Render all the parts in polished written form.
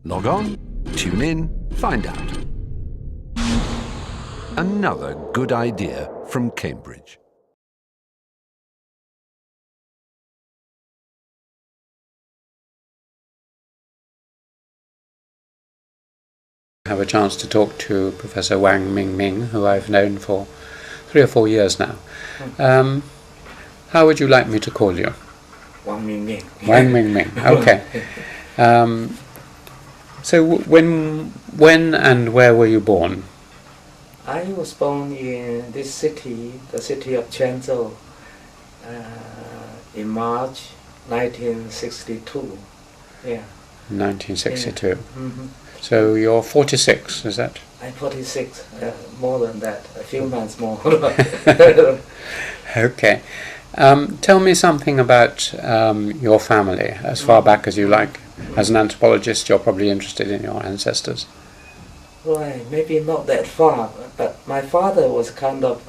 Log on, tune in, find out. Another good idea from Cambridge. I have a chance to talk to Professor Wang Ming Ming, who I've known for 3 or 4 years now. How would you like me to call you? Wang Ming Ming. Wang Ming Ming, okay. So when and where were you born? I was born in this city, the city of Quanzhou, in March 1962. Yeah. 1962. Yeah. Mm-hmm. So you're 46, is that? I'm 46, more than that, a few months more. Okay. Tell me something about your family, as far back as you like. As an anthropologist, you're probably interested in your ancestors. Right, maybe not that far, but my father was kind of,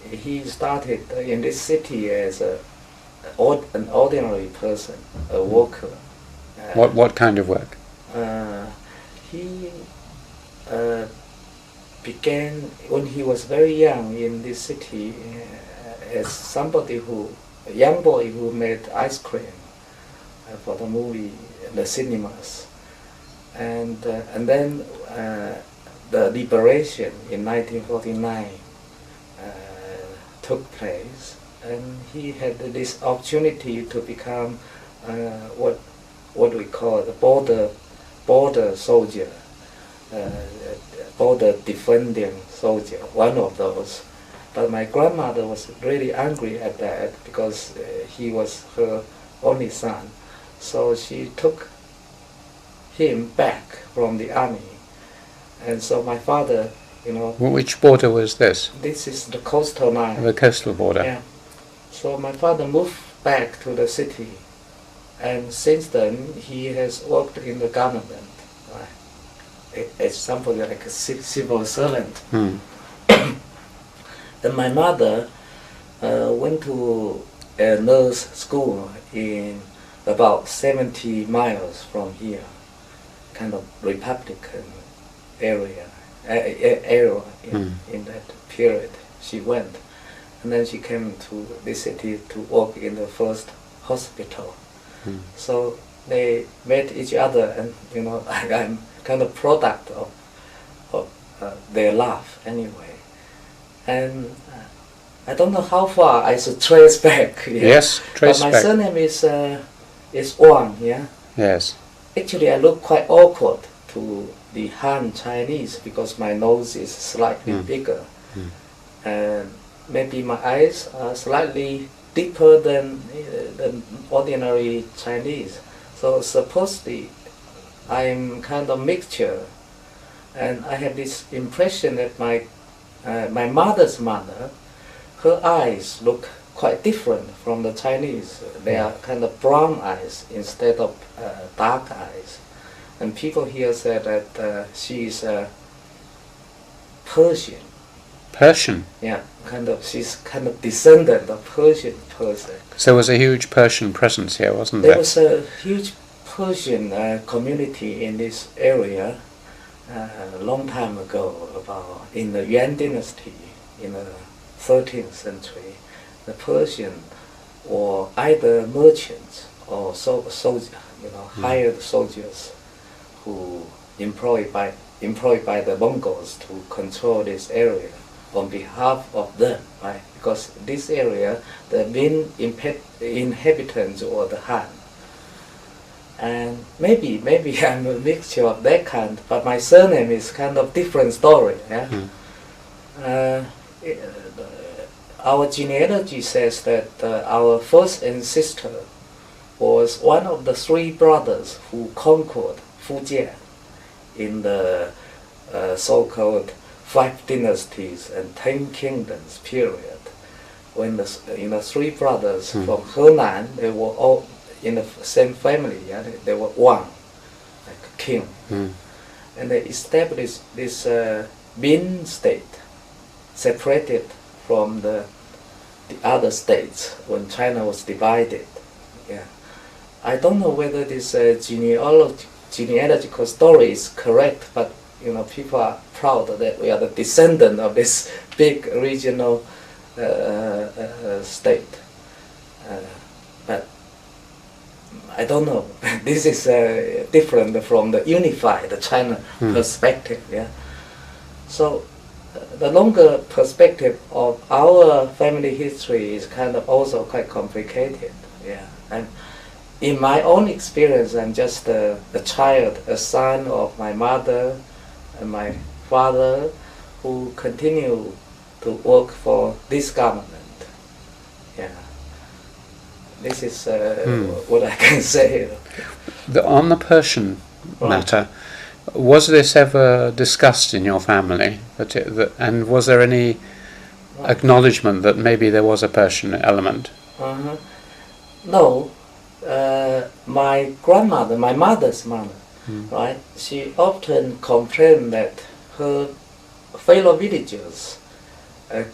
he started in this city as an ordinary person, a worker. What kind of work? He began when he was very young in this city as somebody a young boy who made ice cream for the movie, the cinemas, and then the liberation in 1949 took place, and he had this opportunity to become what we call the border soldier, border defending soldier, one of those. But my grandmother was really angry at that because he was her only son. So she took him back from the army. And so my father, Which border was this? This is the coastal line. The coastal border. Yeah. So my father moved back to the city. And since then, he has worked in the government, right? As somebody like a civil servant. And my mother went to a nurse school in about 70 miles from here, kind of Republican area in that period. She went, and then she came to this city to work in the first hospital. So they met each other, and I'm kind of product of their love anyway. And I don't know how far I should trace back. Yeah? Yes, trace but my back. surname is Wang. Yeah. Yes. Actually, I look quite awkward to the Han Chinese because my nose is slightly bigger, and maybe my eyes are slightly deeper than ordinary Chinese. So supposedly I'm kind of mixture, and I have this impression that my mother's mother, her eyes look quite different from the Chinese. They are kind of brown eyes instead of dark eyes. And people here say that she is Persian. Persian? Yeah, she's kind of descendant of Persian person. So there was a huge Persian presence here, wasn't there? There was a huge Persian community in this area a long time ago, about in the Yuan dynasty, in the 13th century. The Persian were either merchants or soldiers, hired soldiers who employed by the Mongols to control this area on behalf of them, right? Because this area, the main inhabitants were the Han. And maybe I'm a mixture of that kind, but my surname is kind of different story. Yeah? Our genealogy says that our first ancestor was one of the 3 brothers who conquered Fujian in the so-called 5 dynasties and 10 kingdoms period. When the 3 brothers from Henan, they were all in the same family. Yeah? They were Wang, like a king. And they established this Min state, separated from the other states when China was divided. Yeah. I don't know whether this genealogical story is correct, but people are proud that we are the descendant of this big regional state. But I don't know. This is different from the unified China perspective. Yeah. So the longer perspective of our family history is kind of also quite complicated. Yeah. And in my own experience, I'm just a child, a son of my mother and my father, who continue to work for this government. Yeah. This is what I can say. On the Persian matter, was this ever discussed in your family? And was there any acknowledgement that maybe there was a Persian element? No. My grandmother, my mother's mother, right? She often complained that her fellow villagers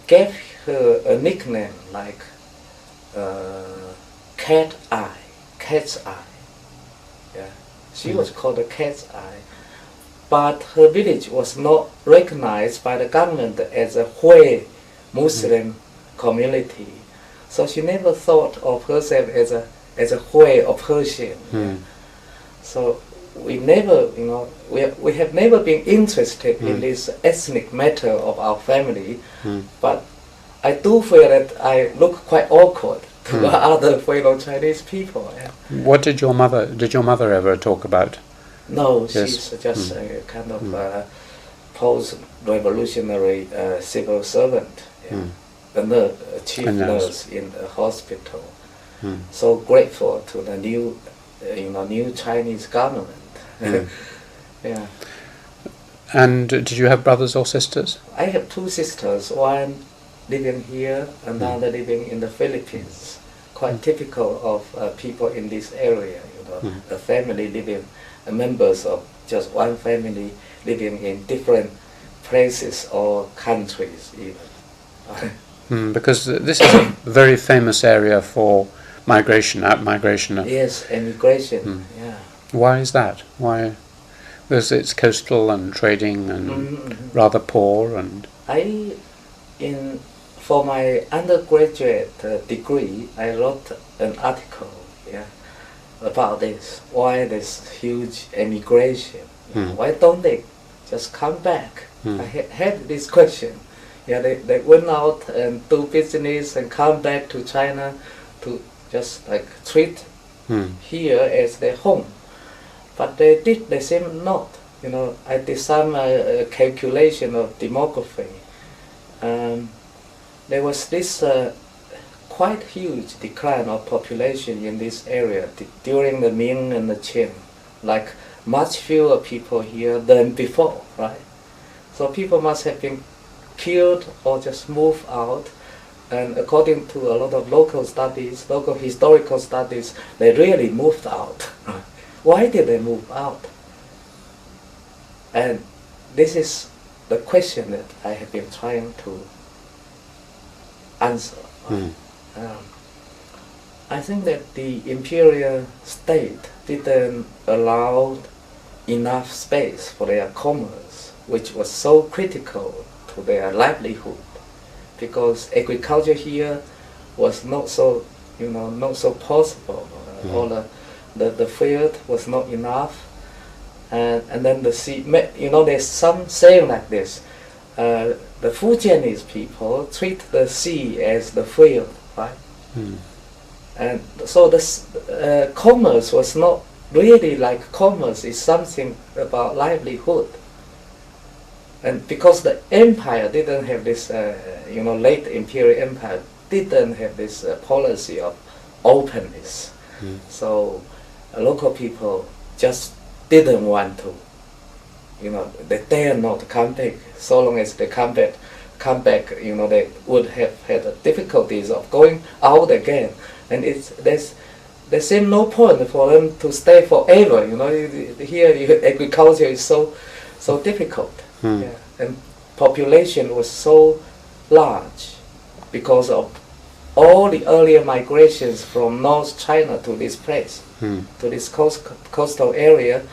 gave her a nickname like cat's eye. Yeah, she was called a cat's eye. But her village was not recognized by the government as a Hui Muslim community, so she never thought of herself as a Hui or Persian. Yeah. So we never, we have never been interested in this ethnic matter of our family, but I do feel that I look quite awkward to other fellow Chinese people. Yeah. What did your mother ever talk about? No, she's just a kind of post-revolutionary civil servant, a chief nurse in the hospital. So grateful to the new, new Chinese government. Yeah. And did you have brothers or sisters? I have two sisters, one living here, another living in the Philippines. Quite typical of people in this area, a family living, members of just one family living in different places or countries even. Because this is a very famous area for migration. Yes, emigration. Yeah. Why is that? Why? Because it's coastal and trading and rather poor. And for my undergraduate degree, I wrote an article, about this. Why this huge emigration? Why don't they just come back? I had this question. Yeah, they went out and do business and come back to China to just like treat here as their home. But they seem not. I did some calculation of demography. There was this quite huge decline of population in this area during the Ming and the Qing, like much fewer people here than before, right? So people must have been killed or just moved out, and according to a lot of local historical studies, they really moved out. Why did they move out? And this is the question that I have been trying to answer. I think that the imperial state didn't allow enough space for their commerce, which was so critical to their livelihood, because agriculture here was not so, not so possible. All the field was not enough, and then the sea. There's some saying like this: the Fujianese people treat the sea as the field, right? And so this commerce was not really like commerce. Is something about livelihood. And because the empire didn't have this, late imperial empire didn't have this policy of openness, so local people just didn't want to, they dare not come back. So long as they come back, they would have had difficulties of going out again, and there seemed no point for them to stay forever. Here agriculture is so difficult. Yeah. And population was so large because of all the earlier migrations from North China to this place, to this coastal area.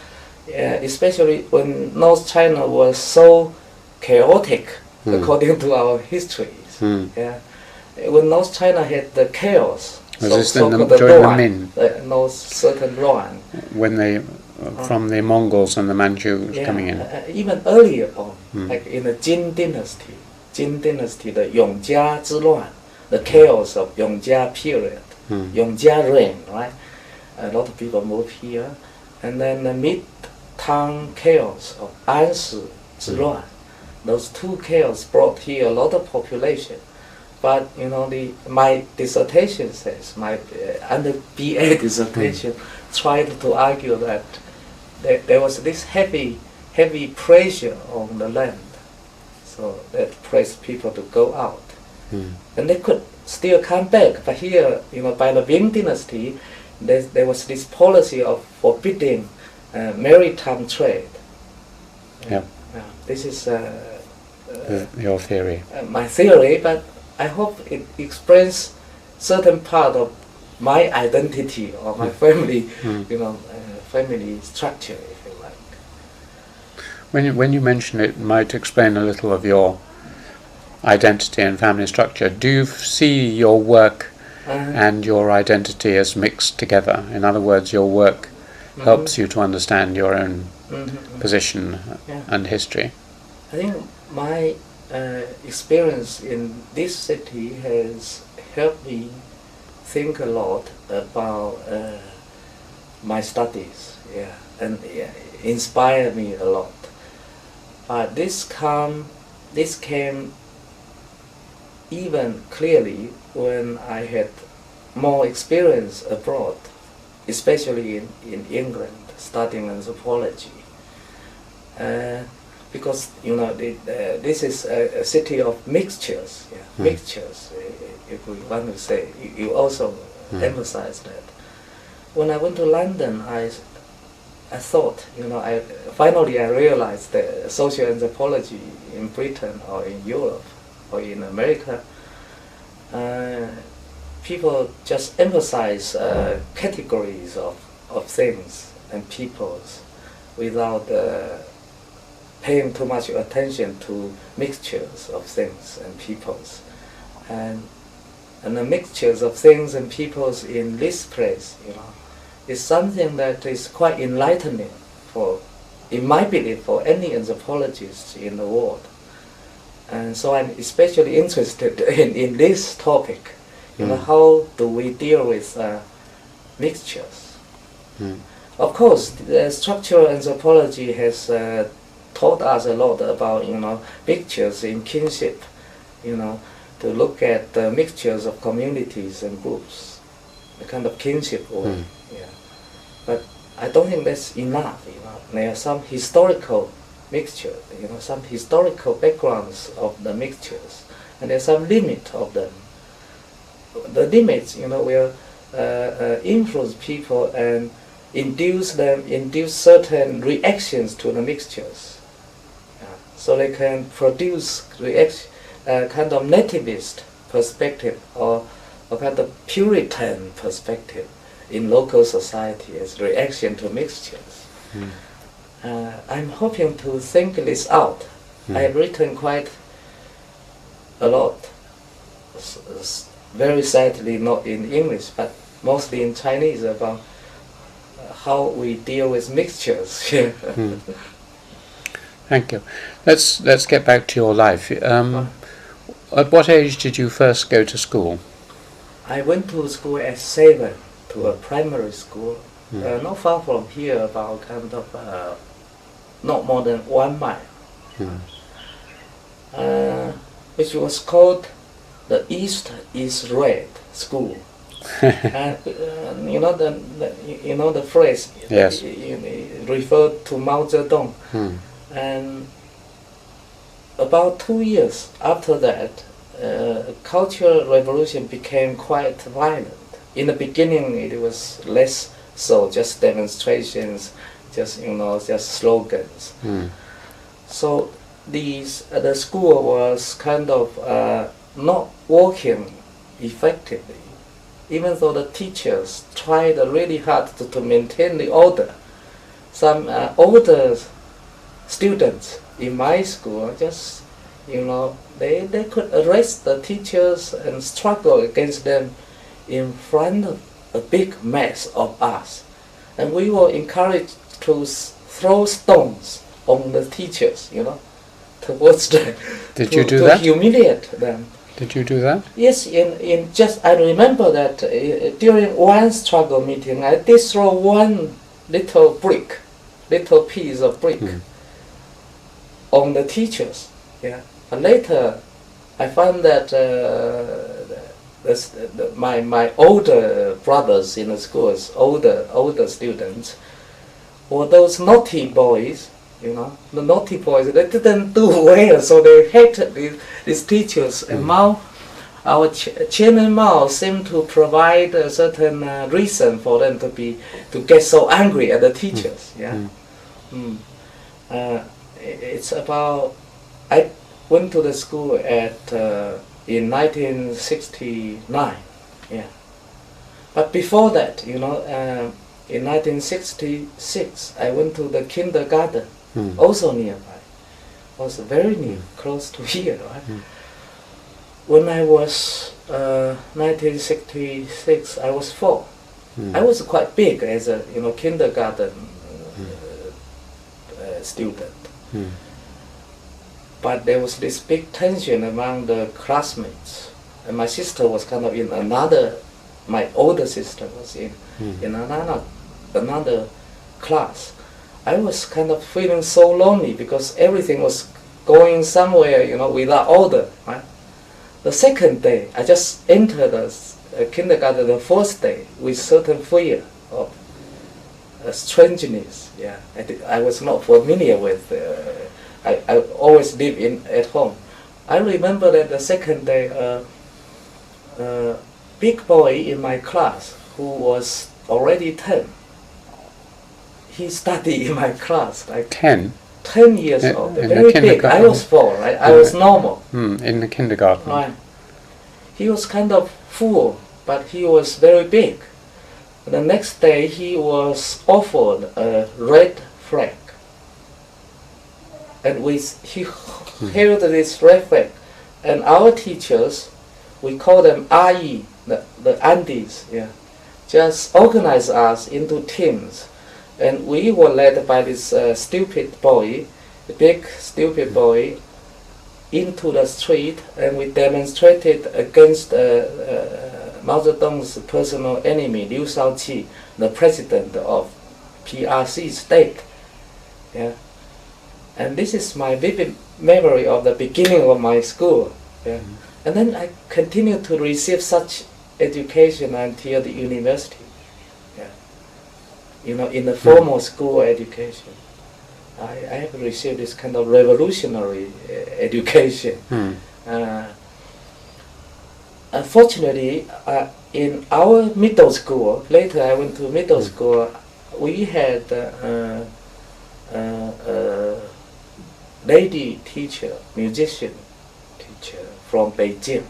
especially when North China was so chaotic, according to our histories. Yeah, when North China had the chaos. Was this so during Luan, the Min? North certain Luan. When they, from the Mongols and the Manchus coming in? Even earlier on, like in the Jin dynasty, the Yongjia 之乱, the chaos of Yongjia period, Yongjia reign, right? A lot of people moved here, and then the mid-Tang chaos of Anshi 之乱. Those two chaos brought here a lot of population. But you know, my dissertation says, my under BA dissertation tried to argue that there was this heavy pressure on the land, so that pressed people to go out, and they could still come back. But here, you know, by the Ming dynasty, there was this policy of forbidding maritime trade. Yeah. This is your theory. My theory, but I hope it explains certain part of my identity or my family, you know, family structure, if you like. When you mention it, might explain a little of your identity and family structure. Do you see your work and your identity as mixed together? In other words, your work helps you to understand your own position and history. I think my experience in this city has helped me think a lot about my studies, and inspired me a lot. But this came even clearly when I had more experience abroad, especially in England, studying anthropology. Because you know this is a city of mixtures, mixtures. If we want to say, you also emphasize that. When I went to London, I thought, you know, finally I realized that social anthropology in Britain or in Europe or in America, people just emphasize categories of things and peoples without paying too much attention to mixtures of things and peoples, and the mixtures of things and peoples in this place, you know, is something that is quite enlightening in my belief, for any anthropologist in the world. And so I'm especially interested in this topic. You know, how do we deal with mixtures? Of course, the structural anthropology has taught us a lot about, you know, mixtures in kinship, you know, to look at the mixtures of communities and groups, the kind of kinship work. But I don't think that's enough. You know, there are some historical mixtures, you know, some historical backgrounds of the mixtures, and there's some limit of them. The limits, you know, will influence people and induce certain reactions to the mixtures. So they can produce kind of nativist perspective or a kind of Puritan perspective in local society as reaction to mixtures. I'm hoping to think this out. I have written quite a lot, very sadly not in English, but mostly in Chinese, about how we deal with mixtures. Thank you. Let's get back to your life. At what age did you first go to school? I went to school at 7, to a primary school, not far from here, about kind of not more than 1 mile, which was called the East is Red School. And you know the phrase. Yes. Referred to Mao Zedong. And about 2 years after that, cultural revolution became quite violent. In the beginning, it was less so, just demonstrations, just slogans. So the school was kind of not working effectively, even though the teachers tried really hard to maintain the order. some older students in my school just, they could arrest the teachers and struggle against them in front of a big mass of us. And we were encouraged to throw stones on the teachers, towards them. Did you do that? To humiliate them. Did you do that? Yes, I remember that during one struggle meeting, I did throw one little piece of brick on the teachers. Yeah. But later, I found that my older brothers in the schools, older students, were those naughty boys. The naughty boys, they didn't do well, so they hated these teachers. And Mao, our Chairman Mao, seemed to provide a certain reason for them to get so angry at the teachers. Yeah. It's about, I went to the school in 1969. Yeah. But before that, in 1966, I went to the kindergarten. Also nearby, also very near, close to here. Right? When I was 1966, I was 4. I was quite big as a kindergarten student. But there was this big tension among the classmates, and my sister was kind of in another. My older sister was in another class. I was kind of feeling so lonely because everything was going somewhere, without order. Right? The second day, I just entered the kindergarten the first day with certain fear of strangeness. Yeah, I was not familiar with. I always live at home. I remember that the second day, a big boy in my class who was already 10. He studied in my class, like 10 years old, very big. I was 4, right? I was normal. In the kindergarten. Right. He was kind of full, but he was very big. The next day he was offered a red flag. And he held this red flag. And our teachers, we call them IE, the Andes, just organized us into teams. And we were led by this stupid boy, the big stupid boy, into the street, and we demonstrated against Mao Zedong's personal enemy, Liu Shaoqi, the president of PRC state. Yeah. And this is my vivid memory of the beginning of my school. Yeah. And then I continued to receive such education until the university. In the formal school education, I have received this kind of revolutionary education. Unfortunately, in our middle school, later I went to middle school, we had a lady teacher, musician teacher from Beijing.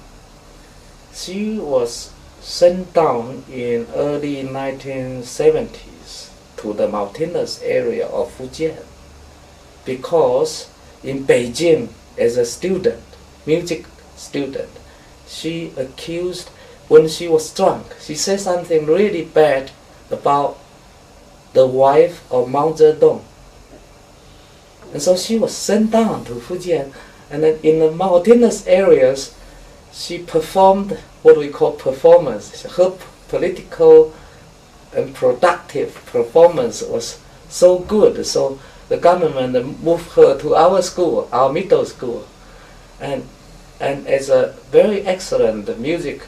She was sent down in early 1970s to the mountainous area of Fujian, because in Beijing, as a student, music student, she accused, when she was drunk, she said something really bad about the wife of Mao Zedong. And so she was sent down to Fujian, and then in the mountainous areas, she performed what we call performance. Her political and productive performance was so good, so the government moved her to our school, our middle school, and as a very excellent music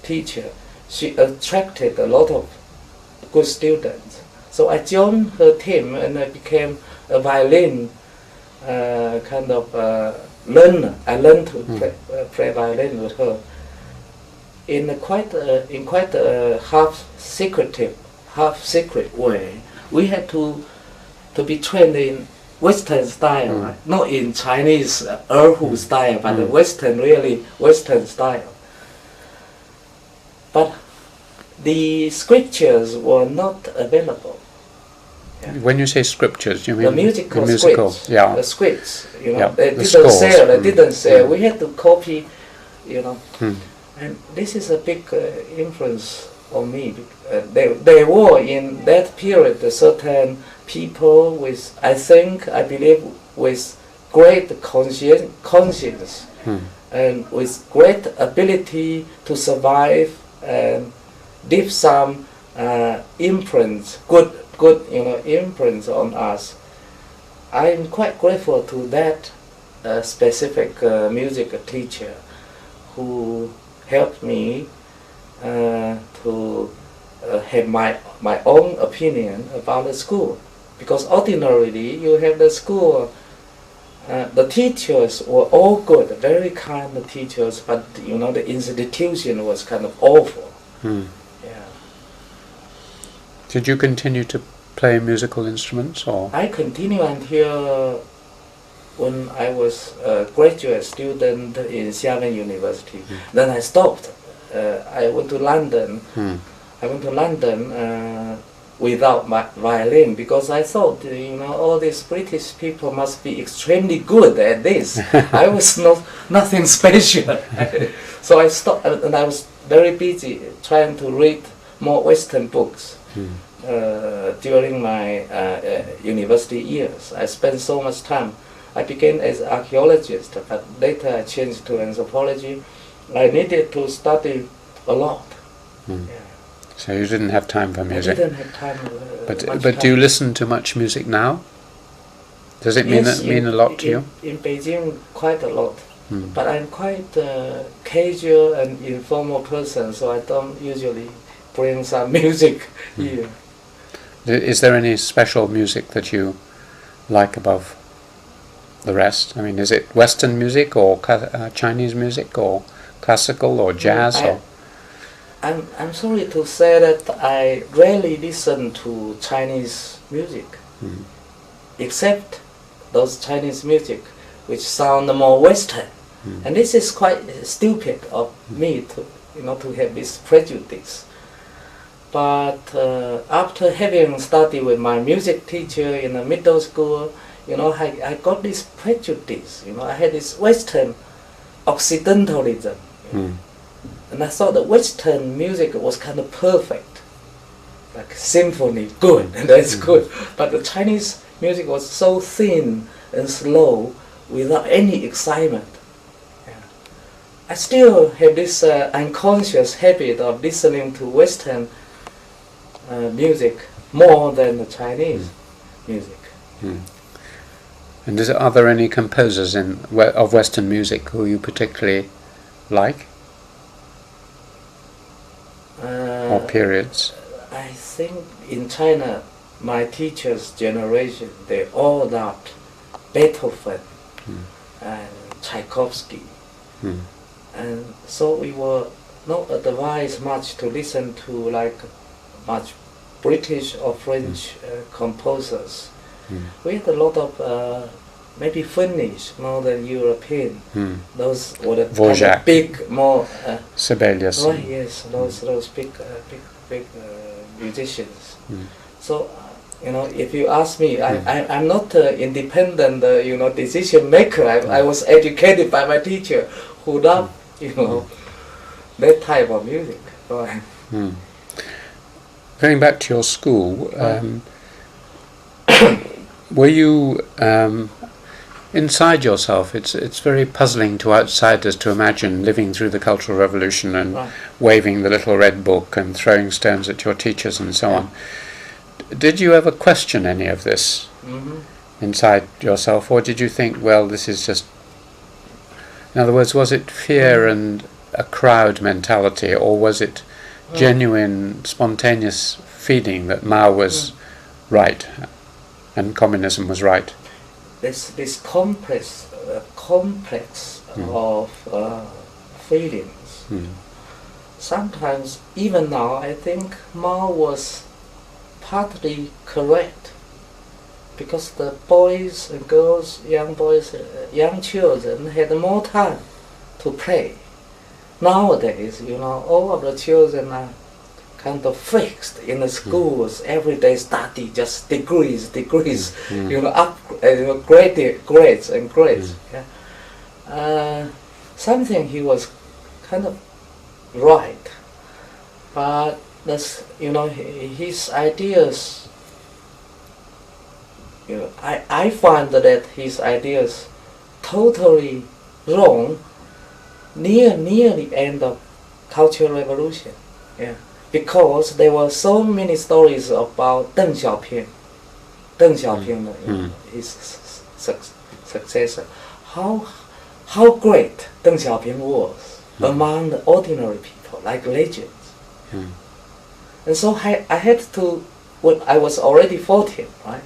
teacher, she attracted a lot of good students. So I joined her team, and I became a violin learner. I learned to play violin with her in quite a half secret way. We had to be trained in Western style, right? Not in Chinese Erhu style, but the really Western style. But the scriptures were not available. Yeah. When you say scriptures, do you mean The musical scripts, Yeah. the scripts, you know, Yeah, they the didn't scores. sell, they didn't sell. We had to copy, you know, Hmm. and this is a big influence on me. There were in that period certain people with, I believe, with great conscience Hmm. and with great ability to survive and leave some imprint, good imprint on us. I'm quite grateful to that specific music teacher who helped me to have my own opinion about the school, because ordinarily you have the school. The teachers were all good, very kind teachers, but you know the institution was kind of awful. Hmm. Yeah. Did you continue to play musical instruments, or? I continued until when I was a graduate student in Xiamen University. Then I stopped. I went to London. I went to London without my violin, because I thought, you know, all these British people must be extremely good at this. I was nothing special. So I stopped, and I was very busy trying to read more Western books. During my university years, I spent so much time. I began as an archaeologist, but later I changed to anthropology. I needed to study a lot. Yeah. So you didn't have time for music. I didn't have time. But do you listen to much music now? Does it mean a lot to you? In Beijing, quite a lot. But I'm quite a casual and informal person, so I don't usually bring some music here. Is there any special music that you like above the rest? I mean, is it Western music or Chinese music or classical or jazz? I'm sorry to say that I rarely listen to Chinese music, except those Chinese music which sound more Western. And this is quite stupid of me to have this prejudice. But after having studied with my music teacher in the middle school, I got this prejudice. I had this Western Occidentalism. And I thought that Western music was kind of perfect, like symphony, good, and that's good. But the Chinese music was so thin and slow, without any excitement. Yeah. I still have this unconscious habit of listening to Western music more than the Chinese music. And are there any composers of Western music who you particularly like? Or periods? I think in China, my teacher's generation, they all loved Beethoven and Tchaikovsky. And so we were not advised much to listen to like much British or French composers. We had a lot of maybe Finnish more than European. Those were the kind of big, more Sibelius. Oh yes, those big musicians. So if you ask me, I'm not an independent decision maker. I was educated by my teacher who loved that type of music. Going back to your school, were you inside yourself? It's very puzzling to outsiders to imagine living through the Cultural Revolution and waving the little red book and throwing stones at your teachers and so on. Did you ever question any of this inside yourself, or did you think, well, this is just... In other words, was it fear and a crowd mentality, or was it genuine, spontaneous feeling that Mao was right and communism was right? This complex of feelings. Sometimes, even now, I think Mao was partly correct, because the boys and girls, young children had more time to play. Nowadays, all of the children are kind of fixed in the schools. Everyday study, just degrees, you know, grades and grades. Yeah. Something he was kind of right, but that's, you know, his ideas. You know, I find that his ideas totally wrong near the end of Cultural Revolution. Yeah, because there were so many stories about Deng Xiaoping. Deng Xiaoping, you know, his successor. How great Deng Xiaoping was among the ordinary people, like legends. And so I had to, when I was already 14, right?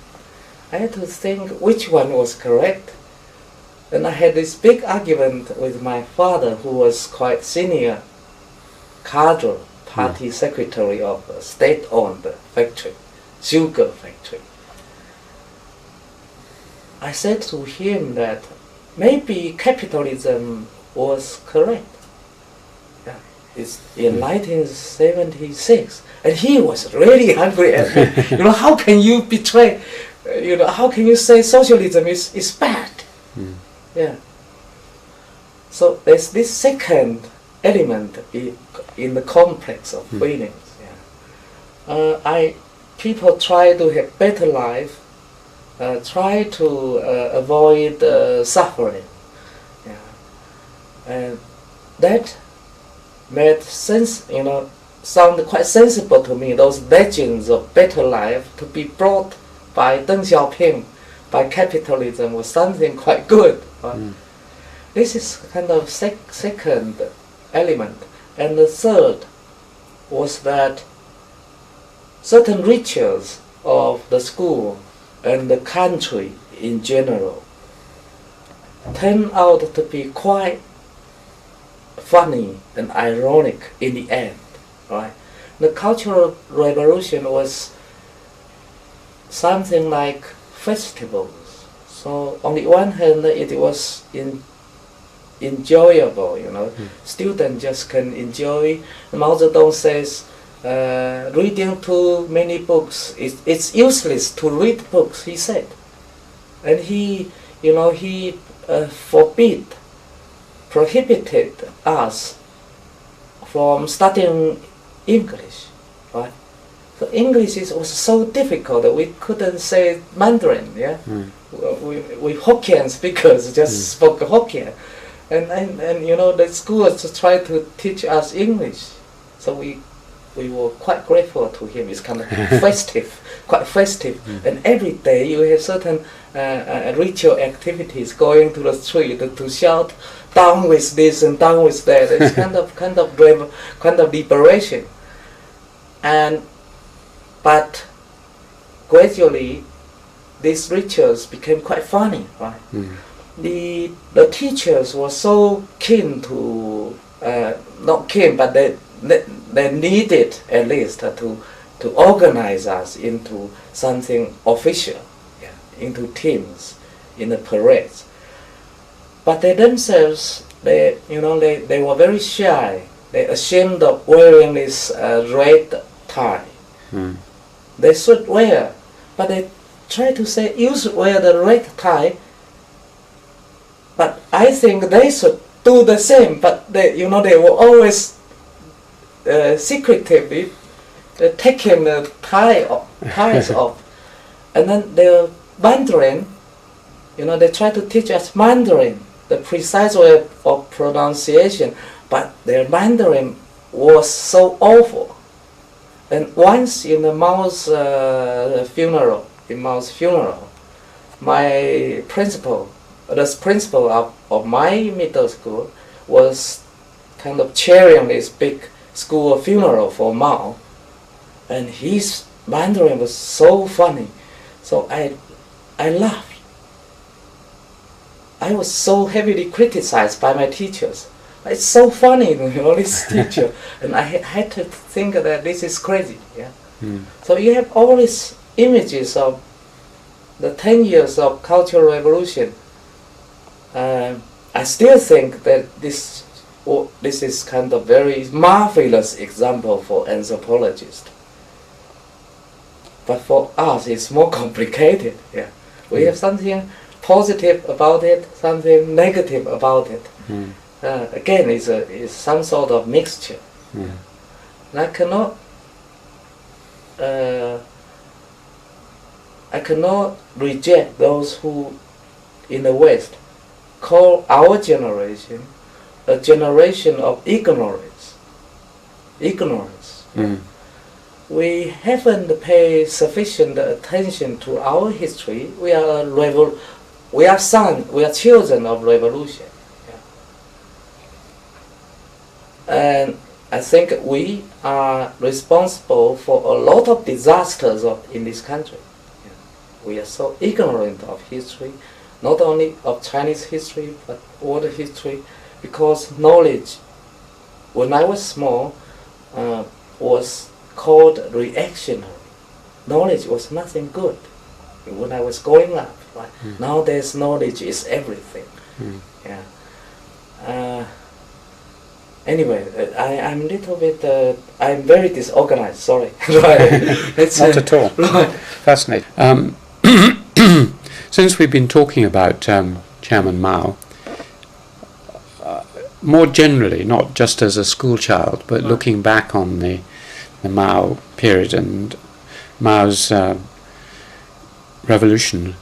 I had to think which one was correct. And I had this big argument with my father, who was quite senior cadre, party secretary of a state-owned factory, sugar factory. I said to him that maybe capitalism was correct. Yeah. It's in 1976, and he was really angry at me. You know, how can you betray? You know, how can you say socialism is bad? Yeah. So there's this second element in the complex of feelings. Yeah. People try to have better life, try to avoid suffering. Yeah. And that made sense, you know, sound quite sensible to me. Those legends of better life to be brought by Deng Xiaoping, by capitalism, was something quite good. This is kind of second element. And the third was that certain rituals of the school and the country in general turned out to be quite funny and ironic in the end, right? The Cultural Revolution was something like festivals. So on the one hand, it was enjoyable, you know. Students just can enjoy. Mao Zedong says, reading too many books, it's useless to read books, he said. And he, you know, he prohibited us from studying English, right? So English was so difficult that we couldn't say Mandarin, yeah? We Hokkien speakers just spoke Hokkien. And you know, the schools tried to teach us English. So we were quite grateful to him. It's kind of festive, quite festive. And every day you have certain ritual activities, going to the street to shout, down with this and down with that. It's kind of liberation. But gradually, these rituals became quite funny, right? The teachers were so keen to, not keen, but they needed at least to organize us into something official, yeah, into teams, in the parades. But they themselves, they were very shy. They ashamed of wearing this red tie. They should wear, but they try to say, you should wear the red tie. But I think they should do the same. But they were always secretively taking the ties off. And then the Mandarin, they try to teach us Mandarin, the precise way of pronunciation. But their Mandarin was so awful. And once in Mao's funeral, my principal, the principal of my middle school, was kind of chairing this big school funeral for Mao, and his Mandarin was so funny, so I laughed. I was so heavily criticized by my teachers. It's so funny, this teacher, and I had to think that this is crazy. Yeah. So you have all these images of the 10 years of Cultural Revolution. I still think that this this is kind of very marvelous example for anthropologists. But for us, it's more complicated. Yeah, we have something positive about it, something negative about it. Again, it's some sort of mixture. And I cannot reject those who, in the West, call our generation a generation of ignorance. We haven't paid sufficient attention to our history. We are children of revolution. And I think we are responsible for a lot of disasters in this country. We are so ignorant of history, not only of Chinese history, but world history, because knowledge, when I was small, was called reactionary. Knowledge was nothing good when I was growing up. Right? Nowadays, knowledge is everything. Anyway, I'm a little bit, I'm very disorganized, sorry. Not at all. Fascinating. Since we've been talking about Chairman Mao, more generally, not just as a school child, but looking back on the Mao period and Mao's revolution,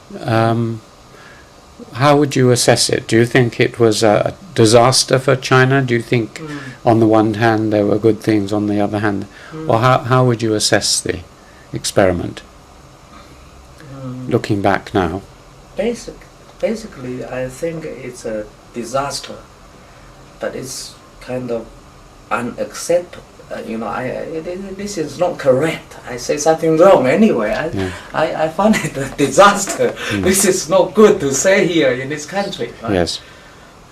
how would you assess it? Do you think it was a disaster for China? Do you think on the one hand there were good things, on the other hand? Or how would you assess the experiment, looking back now? Basically, I think it's a disaster, but it's kind of unacceptable. This is not correct. I say something wrong anyway. I find it a disaster. This is not good to say here in this country. Right? Yes.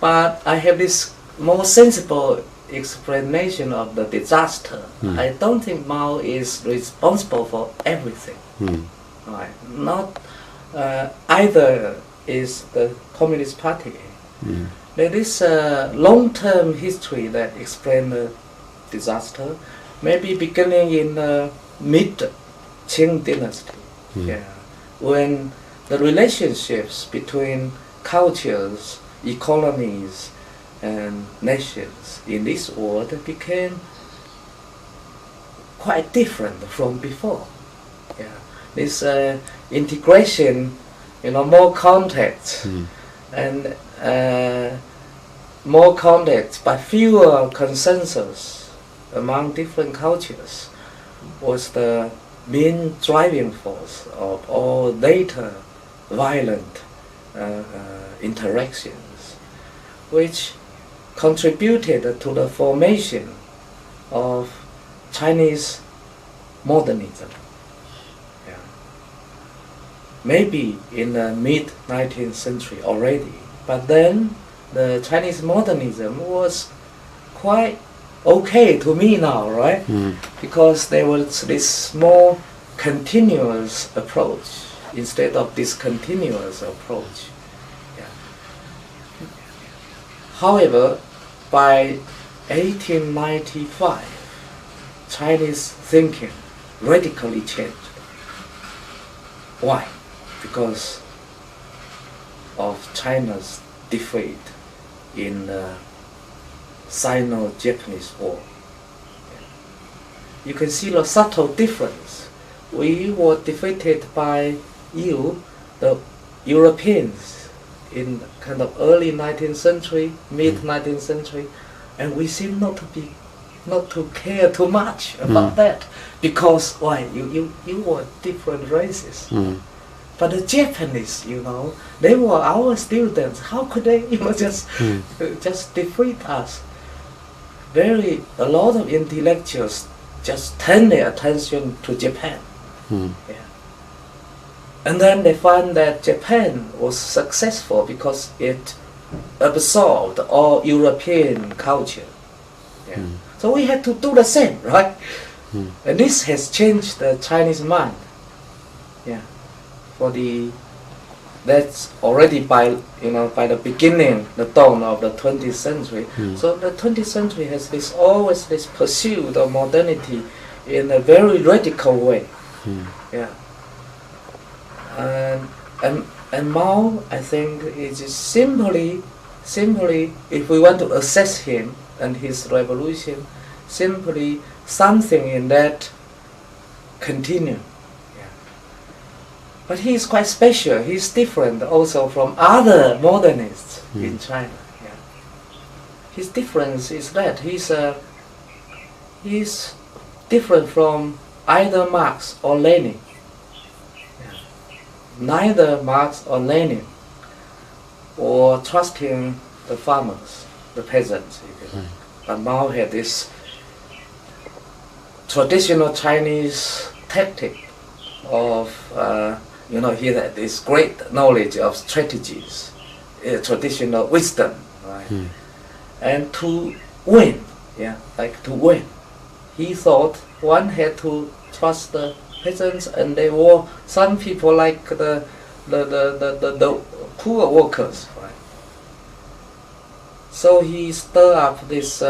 But I have this more sensible explanation of the disaster. I don't think Mao is responsible for everything. Right? Not either is the Communist Party. There is a long-term history that explains the disaster, maybe beginning in the mid-Qing dynasty, when the relationships between cultures, economies, and nations in this world became quite different from before. This integration, more contacts, and more contacts, but fewer consensus among different cultures was the main driving force of all later violent interactions, which contributed to the formation of Chinese modernism. Maybe in the mid-19th century already, but then the Chinese modernism was quite okay to me now, right? Because there was this more continuous approach instead of discontinuous approach. However, by 1895, Chinese thinking radically changed. Why? Because of China's defeat in the Sino-Japanese War. You can see the subtle difference. We were defeated by the Europeans in kind of early 19th century, mid-19th century, and we seem not to care too much about that, because why? You were different races. But the Japanese, they were our students. How could they, just defeat us? A lot of intellectuals just turn their attention to Japan. And then they find that Japan was successful because it absorbed all European culture. So we had to do the same, right? And this has changed the Chinese mind. For the that's already by the beginning, the dawn of the 20th century. So the 20th century has always this pursuit of modernity in a very radical way. Yeah. And Mao, I think, is just simply, if we want to assess him and his revolution, simply something in that continue. Yeah. But he is quite special. He's different also from other modernists in China. Yeah. His difference is that he's different from either Marx or Lenin. Yeah. Neither Marx or Lenin or trusting the farmers, the peasants, if you like. But Mao had this traditional Chinese tactic of, he had this great knowledge of strategies, traditional wisdom, right? And to win, to win, he thought one had to trust the peasants, and there were some people like the poor workers, right? So he stirred up this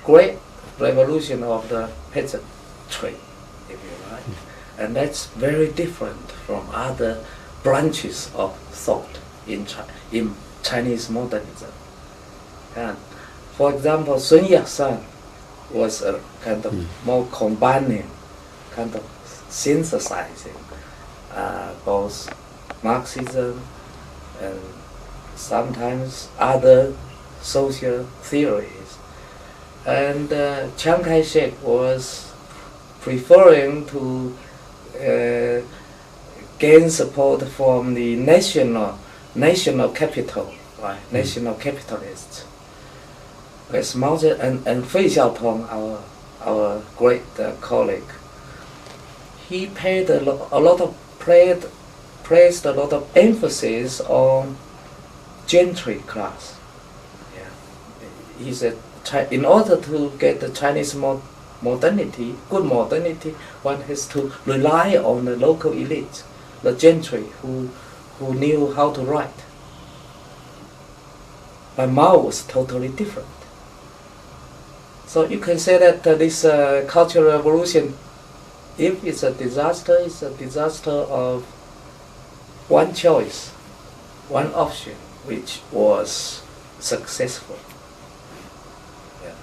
great revolution of the peasant trade, if you like, and that's very different from other branches of thought in Chinese modernism. And for example, Sun Yat-sen was a kind of more combining, kind of synthesizing both Marxism and sometimes other social theories. And Chiang Kai-shek was preferring to gain support from the national capital, right? National capitalists. As Mao Zedong and Fei Xiaotong, our great colleague, he placed a lot of emphasis on gentry class. Yeah. He said, in order to get the Chinese modernity, good modernity, one has to rely on the local elite, the gentry who knew how to write. But Mao was totally different. So you can say that this Cultural Revolution, if it's a disaster of one choice, one option, which was successful. Yeah.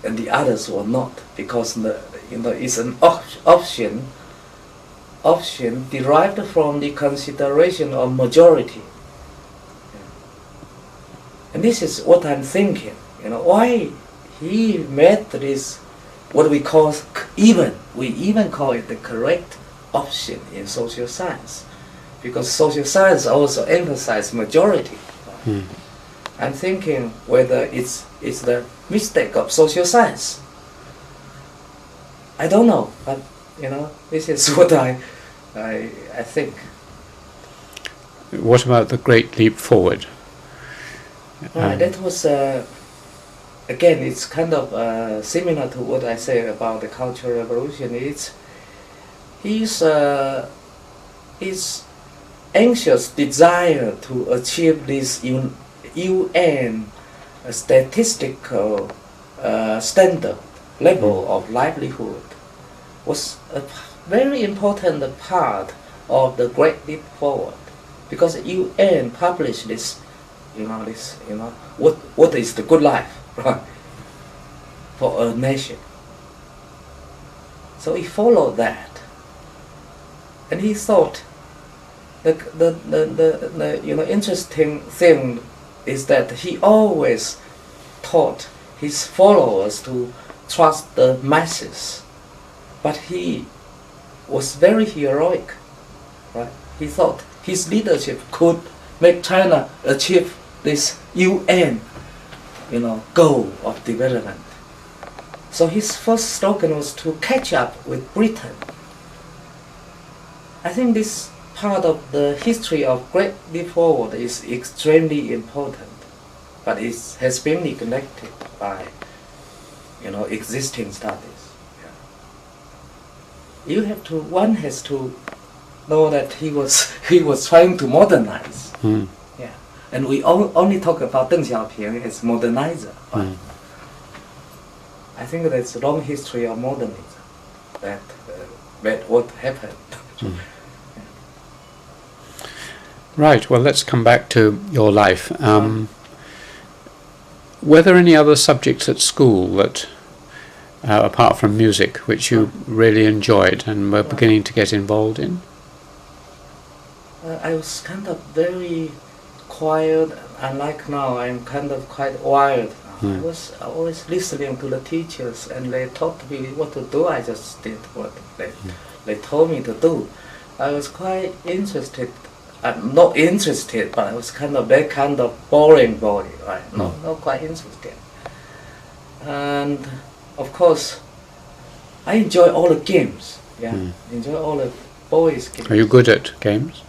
And the others were not, because it's an option derived from the consideration of majority. Yeah. And this is what I'm thinking. Why he made this, what we call we even call it the correct option in social science, because social science also emphasizes majority. I'm thinking whether it's the mistake of social science. I don't know, but this is what I think. What about the Great Leap Forward? That was again, it's kind of similar to what I say about the Cultural Revolution. His anxious desire to achieve this UN statistical standard level of livelihood was a very important part of the Great Leap Forward, because UN published this, what is the good life, right, for a nation. So he followed that, and he thought the interesting thing is that he always taught his followers to trust the masses, but he was very heroic, right? He thought his leadership could make China achieve this UN, goal of development. So his first slogan was to catch up with Britain. I think this part of the history of Great Leap Forward is extremely important, but it has been neglected by, existing studies. Yeah. One has to know that he was trying to modernize. Mm. Yeah, and we only talk about Deng Xiaoping as modernizer. But I think there's a long history of modernism that what happened. Right, well, let's come back to your life. Were there any other subjects at school that, apart from music, which you really enjoyed and were beginning to get involved in? I was kind of very quiet, and like now I'm kind of quite wild. I was always listening to the teachers, and they taught me what to do. I just did what they told me to do. I was quite interested. I'm not interested, but I was kind of that kind of boring boy, right? Not quite interested. And of course, I enjoy all the games. Yeah, enjoy all the boys' games. Are you good at games?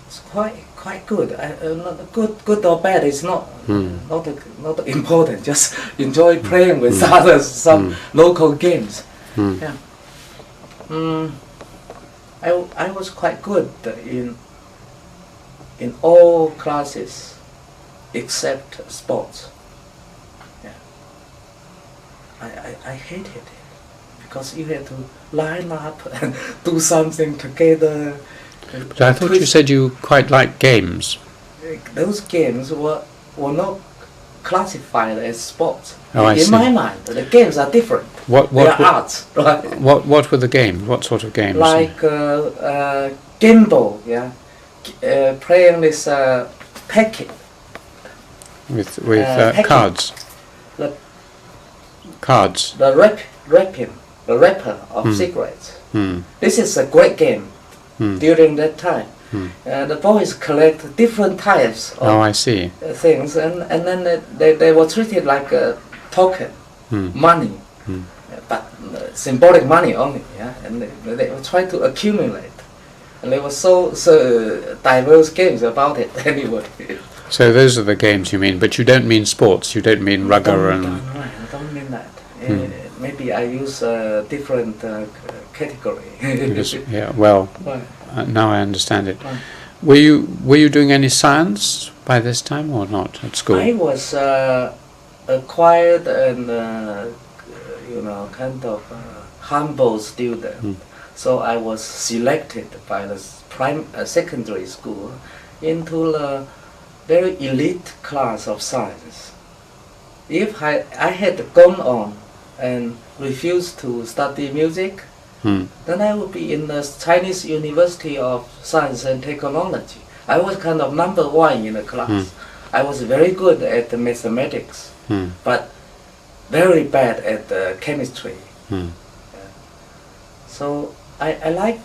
It's quite good. Not good or bad. It's not important. Just enjoy playing with others. Some local games. Yeah. I was quite good in all classes except sports. Yeah. I hated it because you had to line up and do something together. But I thought you said you quite liked games. Those games were not classified as sports. Oh, I see. In my mind, the games are different. They are arts, right? What were the games? What sort of games? Like gimbal, yeah. Playing this packet. With packet. cards. The Cards. the wrapper of cigarettes. This is a great game during that time. The boys collect different types of I see. things, and then they were treated like a token, money, but symbolic money only. Yeah, and they were trying to accumulate, and there were so diverse games about it anyway. So those are the games you mean, but you don't mean sports. You don't mean rugger and. I don't mean that. Maybe I use a different category. Yeah. Well, now I understand it. Were you doing any science by this time or not at school? I was a quiet and kind of humble student. So I was selected by the secondary school into the very elite class of science. If I had gone on and refused to study music, then I would be in the Chinese University of Science and Technology. I was kind of number one in the class. I was very good at the mathematics, but very bad at the chemistry. So I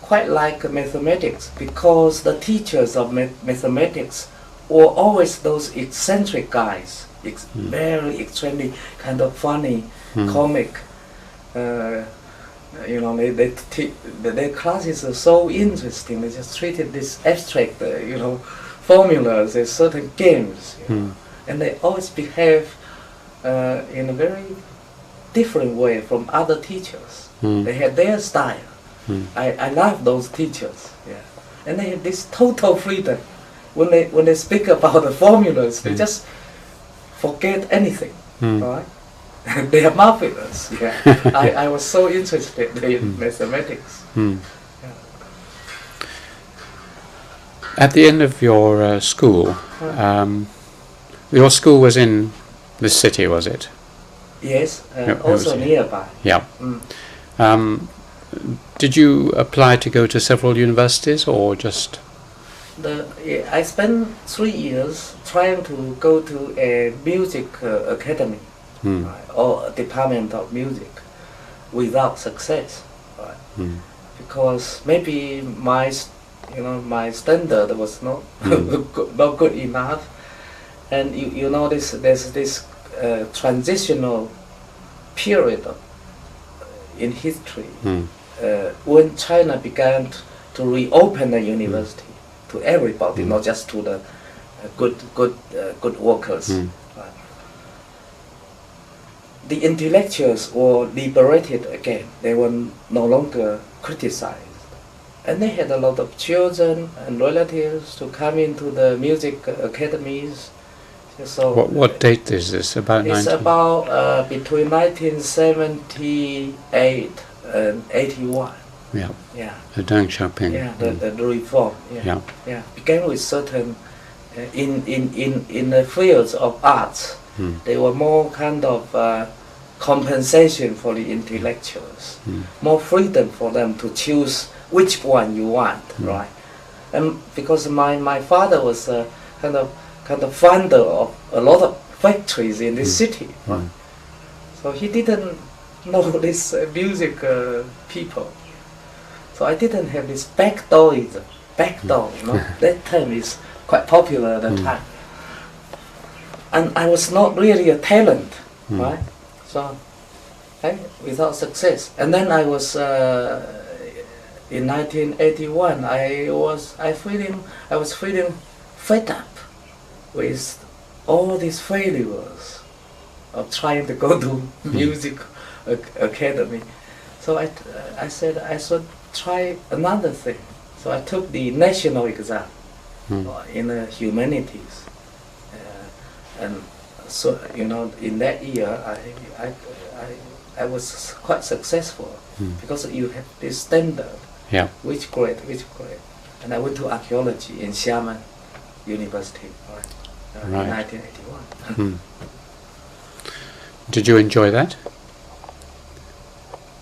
quite like mathematics because the teachers of mathematics were always those eccentric guys, very extremely kind of funny, comic. Their classes are so interesting. They just treated this abstract, formulas as certain games, and they always behave in a very different way from other teachers. They had their style. I love those teachers, and they have this total freedom. When they speak about the formulas, they just forget anything, right? They are marvelous. Yeah, I was so interested in mathematics. At the end of your school, your school was in this city, was it? Yes, also nearby. Yeah. Did you apply to go to several universities or just? I spent 3 years trying to go to a music academy. Or a department of music without success, right? Because maybe my standard was not not good enough, and there's this transitional period in history when China began to reopen the university to everybody, not just to the good workers. The intellectuals were liberated again. They were no longer criticized. And they had a lot of children and relatives to come into the music academies. So What date is this? About it's 19? about between 1978 and 81. Yeah, Yeah, the Deng Xiaoping. yeah, the reform. Yeah. Yeah, began with certain in the fields of arts. They were more kind of compensation for the intellectuals, more freedom for them to choose which one you want, right? And because my father was kind of founder of a lot of factories in this city, right? So he didn't know this music people. So I didn't have this backdoorism. Backdoor, you know, that term is quite popular at the time. And I was not really a talent, right? So, without success. And then I was in 1981. I was feeling fed up with all these failures of trying to go to music academy. So I said I should try another thing. So I took the national exam in the humanities, and so in that year I was quite successful because you have this standard. Yeah. Which grade? And I went to archaeology in Xiamen University, in 1981. Did you enjoy that?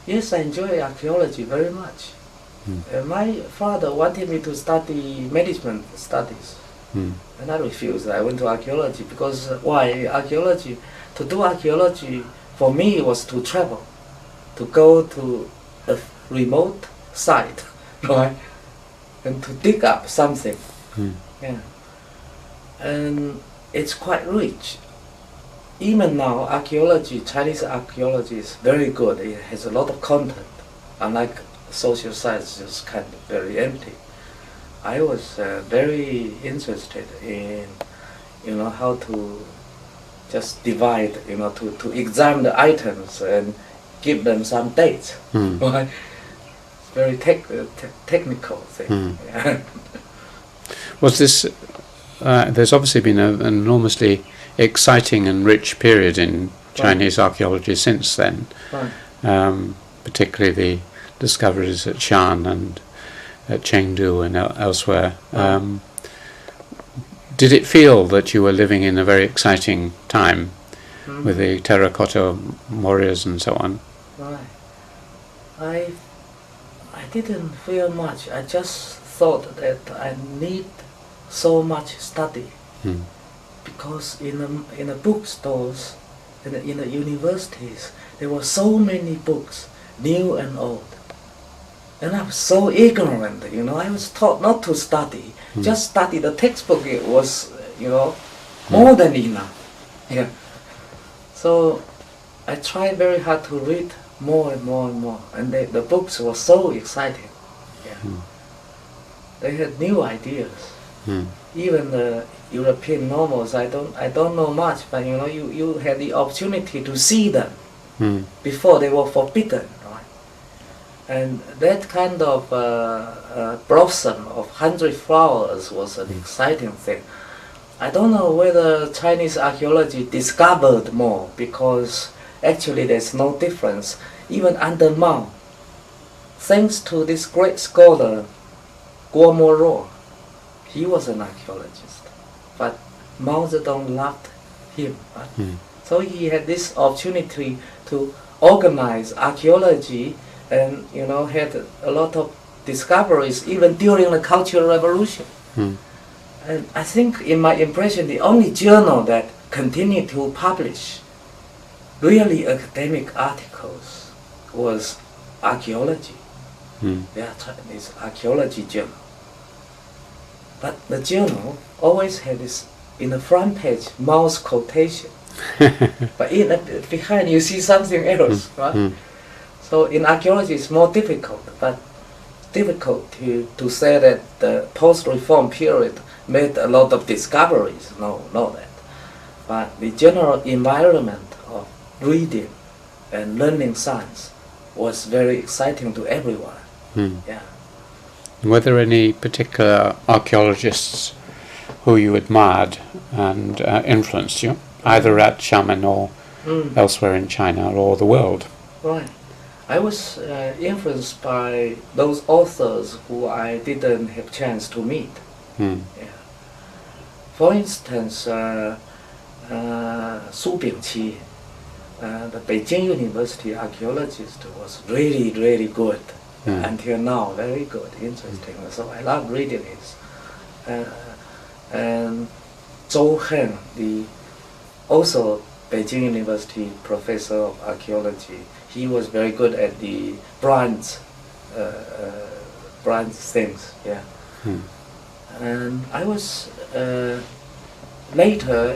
Yes, I enjoy archaeology very much. My father wanted me to study management studies, and I refused. I went to archaeology because why? Archaeology, to do archaeology for me was to travel, to go to a remote site, right, and to dig up something. Yeah, and it's quite rich. Even now, archaeology, Chinese archaeology is very good. It has a lot of content, unlike social science, just kind of very empty. I was very interested in, how to just divide, to examine the items and give them some dates. Right? It's very technical thing. Yeah. Was this? There's obviously been an enormously exciting and rich period in Chinese archaeology since then, particularly the discoveries at Shan and at Chengdu and elsewhere. Did it feel that you were living in a very exciting time with the terracotta warriors and so on? Right. I didn't feel much. I just thought that I need so much study. Because in the bookstores, in the universities, there were so many books, new and old. And I was so ignorant, I was taught not to study, just study the textbook. It was, more than enough. Yeah. So I tried very hard to read more and more and more, and the books were so exciting. Yeah. They had new ideas. Even the European novels, I don't know much, but you had the opportunity to see them before they were forbidden, right? And that kind of blossom of 100 flowers was an exciting thing. I don't know whether Chinese archaeology discovered more, because actually there's no difference. Even under Mao, thanks to this great scholar, Guo Mo, he was an archaeologist, but Mao Zedong loved him. Right? So he had this opportunity to organize archaeology, and had a lot of discoveries even during the Cultural Revolution. And I think, in my impression, the only journal that continued to publish really academic articles was archaeology. Yeah, Chinese archaeology journal. But the journal always had this, in the front page, Mao's quotation. But behind you see something else, right? So in archaeology it's more difficult, but difficult to say that the post-reform period made a lot of discoveries. No, not that. But the general environment of reading and learning science was very exciting to everyone. Yeah. Were there any particular archaeologists who you admired and influenced you, either at Xiamen or elsewhere in China or the world? Right. I was influenced by those authors who I didn't have chance to meet. Yeah. For instance, Su Bingqi, the Beijing University archaeologist, was really, really good. Until now, very good, interesting. So I love reading his. And Zhou Hen, the also Beijing University professor of archaeology, he was very good at the bronze things. Yeah. And I was later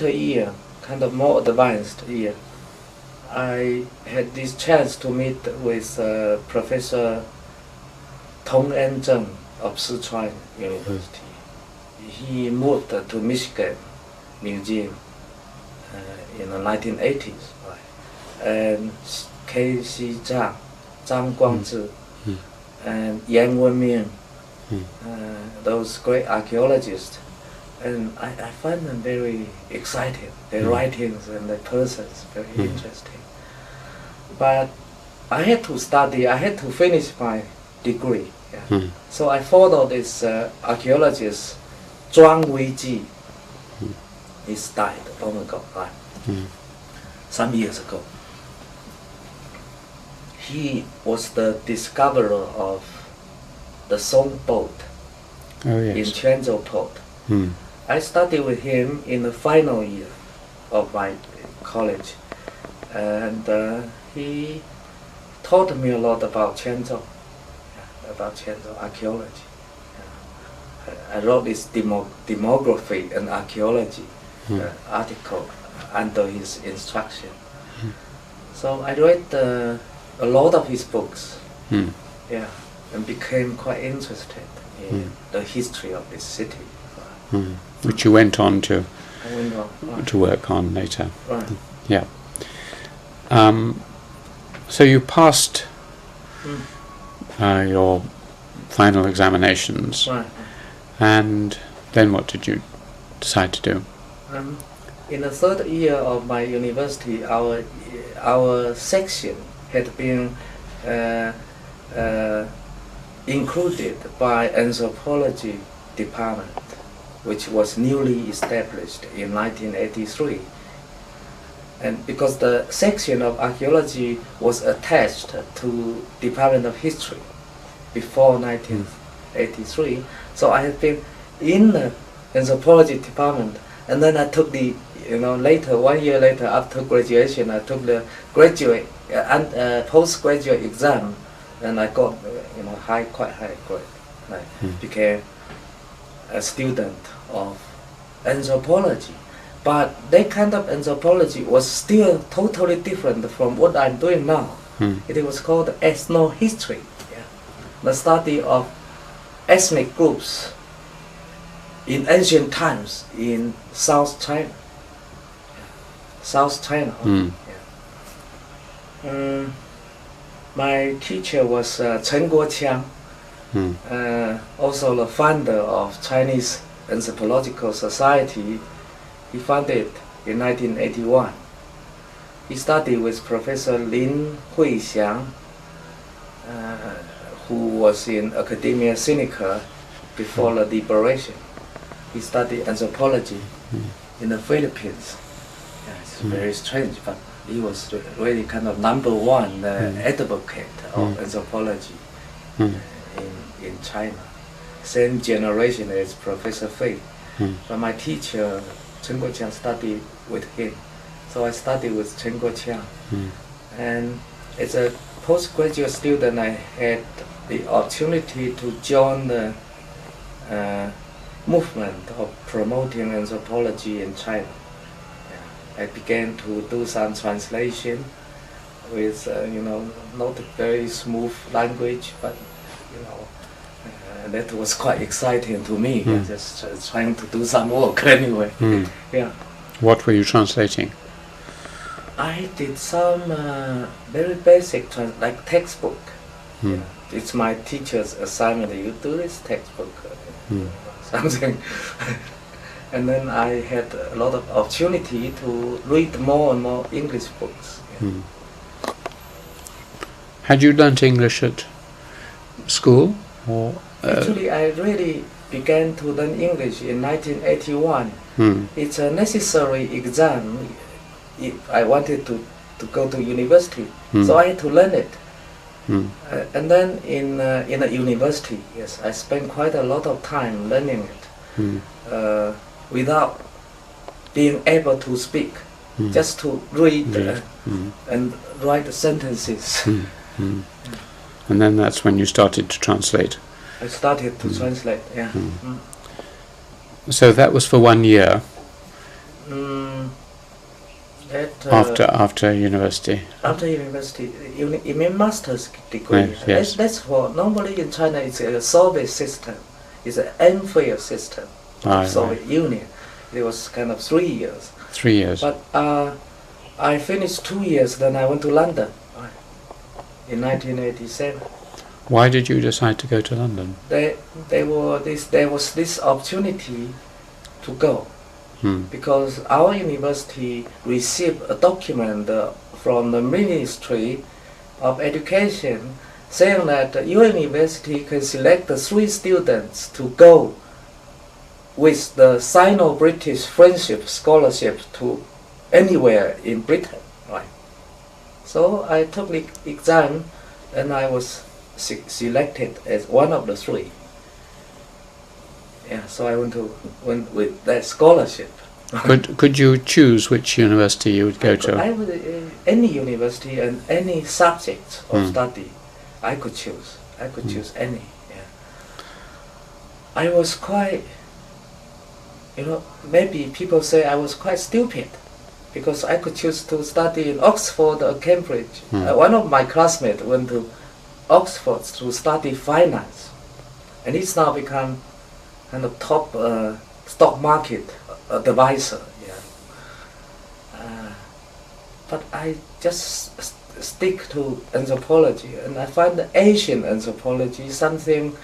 year, kind of more advanced year, I had this chance to meet with Professor Tong En-zheng of Sichuan University. He moved to Michigan Museum in the 1980s, right? And K.C. Zhang, Zhang Guangzhi, and Yang Wenming, those great archaeologists. And I find them very exciting, their writings and their persons very interesting. But I had to study, I had to finish my degree. Yeah. So I followed this archaeologist, Zhuang Weiji. He's died long ago, right? Some years ago. He was the discoverer of the Song boat in Quanzhou port. I studied with him in the final year of my college, and he taught me a lot about Quanzhou, archaeology. I wrote this demography and archaeology article under his instruction. So I read a lot of his books, and became quite interested in the history of this city. Which you went on to work on later. Right. Yeah. So you passed your final examinations, Right. and then what did you decide to do? In the third year of my university, our section had been included by anthropology department, which was newly established in 1983. And because the section of archaeology was attached to Department of History before 1983, so I had been in the anthropology department, and then I took the, later, 1 year later after graduation, I took the graduate and postgraduate exam, and I got, quite high grade. And I became a student of anthropology. But that kind of anthropology was still totally different from what I'm doing now. It was called ethnohistory, the study of ethnic groups in ancient times in South China. My teacher was Chen Guoqiang, also the founder of Chinese Anthropological Society. He founded in 1981. He studied with Professor Lin Huixiang, who was in Academia Sinica before the liberation. He studied anthropology in the Philippines. It's very strange, but he was really kind of number one advocate of anthropology in China. Same generation as Professor Fei. But my teacher, Chen Guoqiang, studied with him. So I studied with Chen Guoqiang. And as a postgraduate student, I had the opportunity to join the movement of promoting anthropology in China. I began to do some translation with, not very smooth language, but, that was quite exciting to me. Just trying to do some work anyway. Yeah. What were you translating? I did some very basic, like textbook. it's my teacher's assignment. You do this textbook, something. And then I had a lot of opportunity to read more and more English books. Yeah. Had you learnt English at school? Or, Actually, I really began to learn English in 1981. It's a necessary exam if I wanted to go to university. So I had to learn it. And then in a university, yes, I spent quite a lot of time learning it without being able to speak, just to read and write sentences. And then that's when you started to translate. I started to translate, yeah. So that was for 1 year after university. After university, you mean master's degree? Yes. That's for, normally in China it's a Soviet system. It's an MPhil system of Soviet Union. It was kind of 3 years. 3 years. But I finished 2 years, then I went to London in 1987. Why did you decide to go to London? There was this opportunity to go because our university received a document from the Ministry of Education saying that your university can select the 3 students to go with the Sino-British Friendship Scholarship to anywhere in Britain, right? So I took the exam and I was selected as one of the 3. Yeah, so I went with that scholarship. Could you choose which university you would go to? I would any university and any subject of study, I could choose. I could choose any. Yeah. I was quite, maybe people say I was quite stupid, because I could choose to study in Oxford or Cambridge. One of my classmates went to Oxford to study finance, and he's now become kind of top stock market advisor. Yeah. But I just stick to anthropology, and I find the Asian anthropology something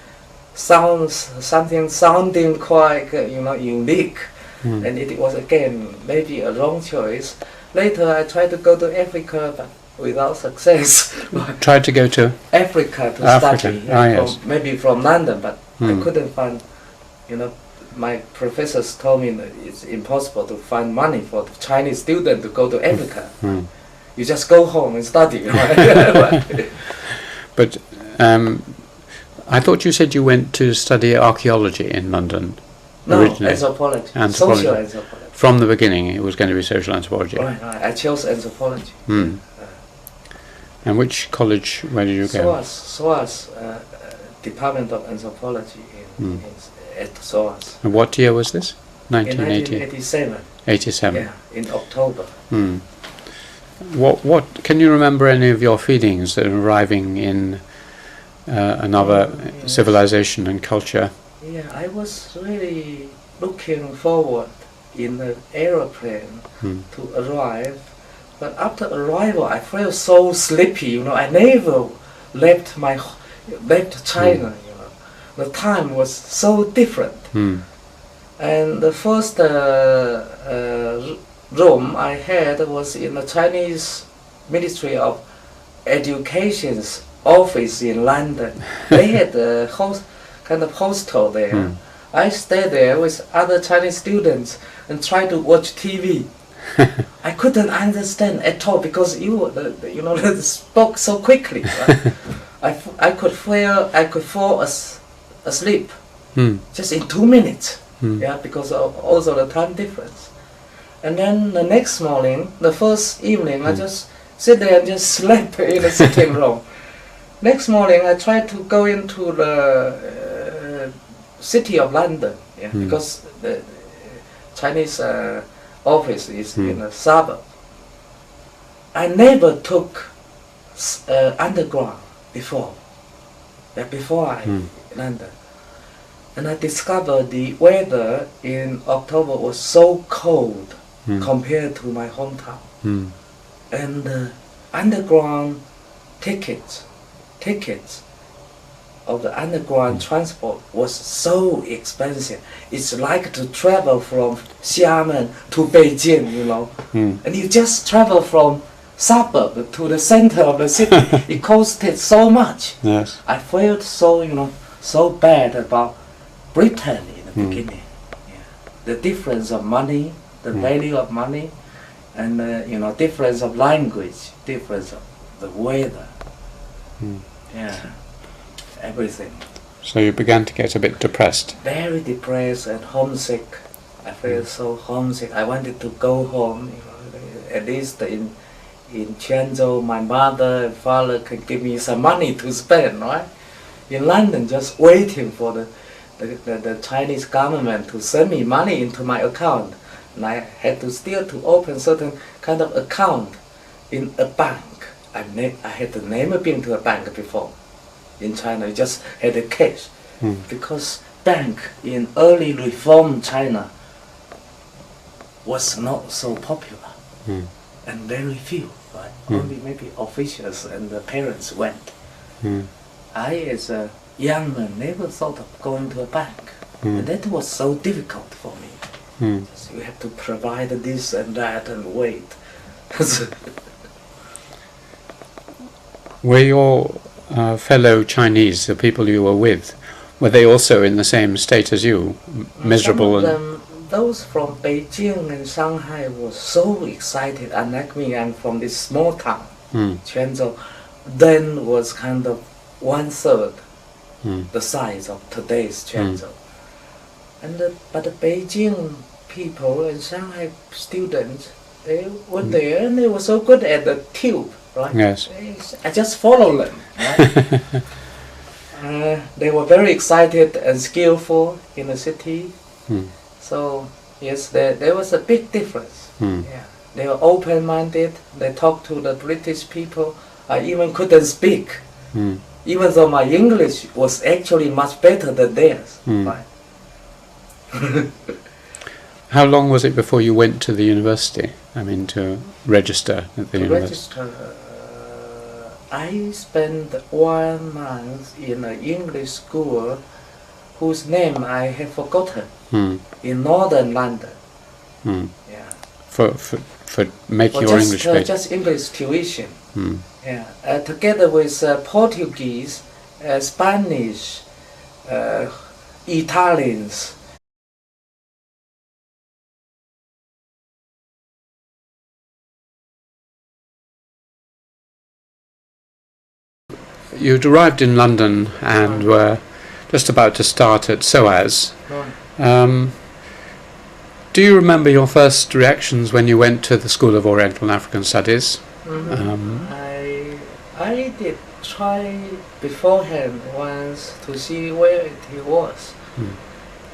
sounding quite unique, and it was again maybe a wrong choice. Later I tried to go to Africa, but without success. Tried to go to Africa to study, yes. maybe from London, but I couldn't find. My professors told me that it's impossible to find money for the Chinese student to go to Africa. You just go home and study. But I thought you said you went to study archaeology in London. No, originally. Anthropology. Anthropology. Social anthropology. From the beginning, it was going to be social anthropology. Right. I chose anthropology. And which college? Where did you go? SOAS, Department of Anthropology at SOAS. And what year was this? 1980. In 1987. 87. Yeah, in October. What can you remember any of your feelings at arriving in another civilization and culture? Yeah, I was really looking forward in the aeroplane to arrive, but after arrival I felt so sleepy. I never left China. The time was so different. And the first room I had was in the Chinese Ministry of Education's office in London. They had a kind of hostel there. I stayed there with other Chinese students and tried to watch TV. I couldn't understand at all because they spoke so quickly. Right? I could fall asleep just in 2 minutes. Yeah, because of also the time difference. And then the next morning, the first evening, I just sit there and just slept in the sitting room. Next morning, I tried to go into the city of London, because the Chinese office is in a suburb. I never took underground before. Before I London. And I discovered the weather in October was so cold compared to my hometown. And underground tickets of the underground transport was so expensive. It's like to travel from Xiamen to Beijing, you know. And you just travel from suburb to the center of the city. It costed so much. Yes. I felt so, you know, so bad about Britain in the beginning. Yeah. The difference of money, the value of money, and you know, difference of language, difference of the weather. Yeah, everything. So you began to get a bit depressed. Very depressed and homesick. I felt so homesick. I wanted to go home. You know, at least in Quanzhou, my mother and father could give me some money to spend, right? In London, just waiting for the Chinese government to send me money into my account. And I had to still to open certain kind of account in a bank. I had never been to a bank before in China. You just had a cash. Because bank in early reform China was not so popular. And very few, right? Only maybe officials and the parents went. I, as a young man, never thought of going to a bank. And that was so difficult for me. So you have to provide this and that and wait. Were your fellow Chinese, the people you were with, were they also in the same state as you, miserable? Some of them, those from Beijing and Shanghai were so excited, unlike me. I'm from this small town, Quanzhou, then was kind of 1/3 the size of today's Quanzhou. And but the Beijing people and Shanghai students, they were there and they were so good at the tube, right? Yes. I just follow them. Right? They were very excited and skillful in the city. So yes, there was a big difference. Yeah, they were open-minded. They talked to the British people. I even couldn't speak, even though my English was actually much better than theirs. Right? How long was it before you went to the university? I mean, to register at the university? I spent 1 month in an English school whose name I have forgotten, in northern London. Yeah. For making your English better? Just English tuition. Yeah. Together with Portuguese, Spanish, Italians. You'd arrived in London and were just about to start at SOAS. Do you remember your first reactions when you went to the School of Oriental and African Studies? I did try beforehand once to see where it was.